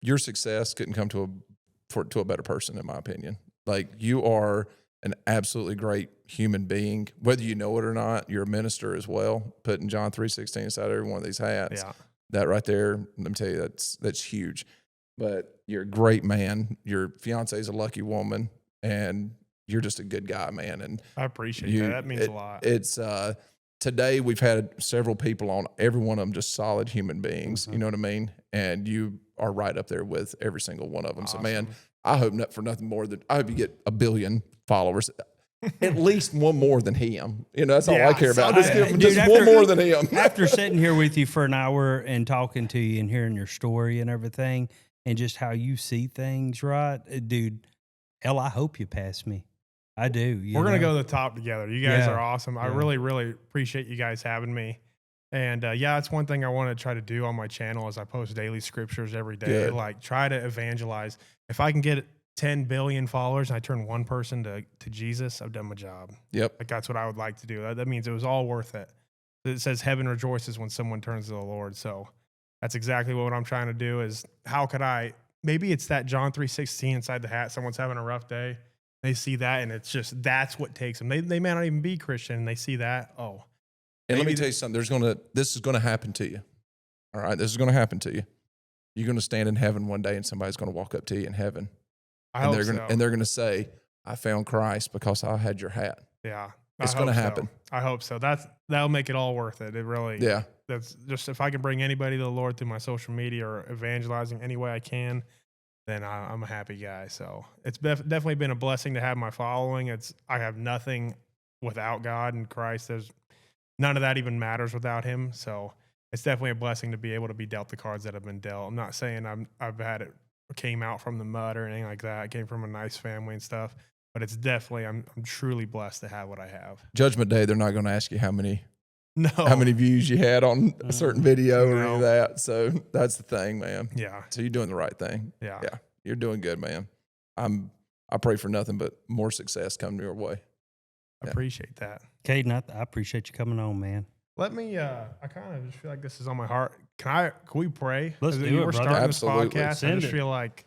your success couldn't come to a better person, in my opinion. Like, you are an absolutely great human being. Whether you know it or not, you're a minister as well, putting John 3:16 inside every one of these hats.
Yeah.
That right there, let me tell you, that's huge. But you're a great man. Your fiance is a lucky woman, and you're just a good guy, man. And
I appreciate that. That means a lot.
It's today we've had several people on, every one of them just solid human beings. Mm-hmm. You know what I mean? And you are right up there with every single one of them. Awesome. So, man, I hope for nothing more than I hope you get 1 billion followers. At least one more than him. You know, that's all I care about. Just give him just one more than him.
After sitting here with you for an hour and talking to you and hearing your story and everything and just how you see things, right? Dude, hell, I hope you pass me. I do.
We're going to go to the top together. You guys are awesome. I really, really appreciate you guys having me. And that's one thing I want to try to do on my channel is I post daily scriptures every day.
Good.
Like try to evangelize. If I can get 10 billion followers and I turn one person to Jesus, I've done my job.
Yep.
Like that's what I would like to do. That means it was all worth it. It says heaven rejoices when someone turns to the Lord. So that's exactly what I'm trying to do is how could maybe it's that John 3:16 inside the hat. Someone's having a rough day. They see that, and it's just that's what takes them. They may not even be Christian, and they see that. Oh,
and let me tell you something. This is going to happen to you. All right, this is going to happen to you. you're going to stand in heaven one day and somebody's going to walk up to you in heaven.
I hope
And they're going to say, I found Christ because I had your hat.
Yeah.
It's going to happen.
I hope so. That'll make it all worth it. It really,
Yeah.
That's just, if I can bring anybody to the Lord through my social media or evangelizing any way I can, then I'm a happy guy. So it's definitely been a blessing to have my following. I have nothing without God and Christ. There's none of that even matters without him. So it's definitely a blessing to be able to be dealt the cards that have been dealt. I'm not saying I've had it, came out from the mud or anything like that. I came from a nice family and stuff, but it's definitely, I'm truly blessed to have what I have.
Judgment Day, they're not going to ask you how many
No.
views you had on a certain video or any
No.
of that. So that's the thing, man.
Yeah.
So you're doing the right thing.
Yeah.
Yeah. You're doing good, man. I pray for nothing but more success coming your way.
I appreciate that.
Caden, I appreciate you coming on, man.
Let me, I kind of just feel like this is on my heart. Can we pray?
Let's do it,
We're
brother.
starting
Absolutely.
this podcast. I
Send
just
it.
feel like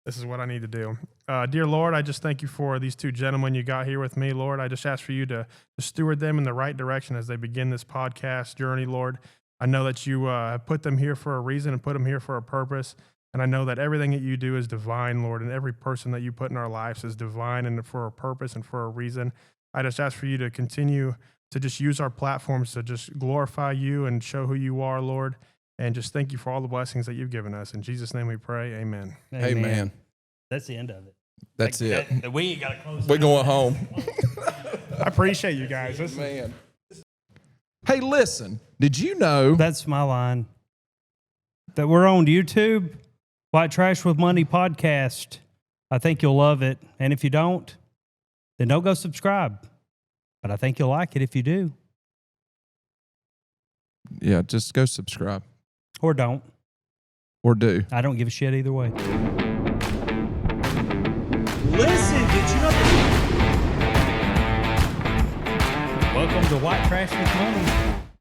this is what I need to do. Dear Lord, I just thank you for these two gentlemen you got here with me, Lord. I just ask for you to steward them in the right direction as they begin this podcast journey, Lord. I know that you have put them here for a reason and put them here for a purpose. And I know that everything that you do is divine, Lord, and every person that you put in our lives is divine and for a purpose and for a reason. I just ask for you to continue to just use our platforms to just glorify you and show who you are, Lord. And just thank you for all the blessings that you've given us. In Jesus' name we pray. Amen.
Amen.
That's the end of it.
That's it.
We ain't got to close.
We're going home.
I appreciate you guys.
Man. Hey, listen, did you know?
That's my line. That we're on YouTube, White Trash with Money podcast. I think you'll love it. And if you don't, then don't go subscribe. But I think you'll like it if you do.
Yeah, just go subscribe
Or don't.
or do.
I don't give a shit either way. Listen, did you know? Welcome to White Trash with Money.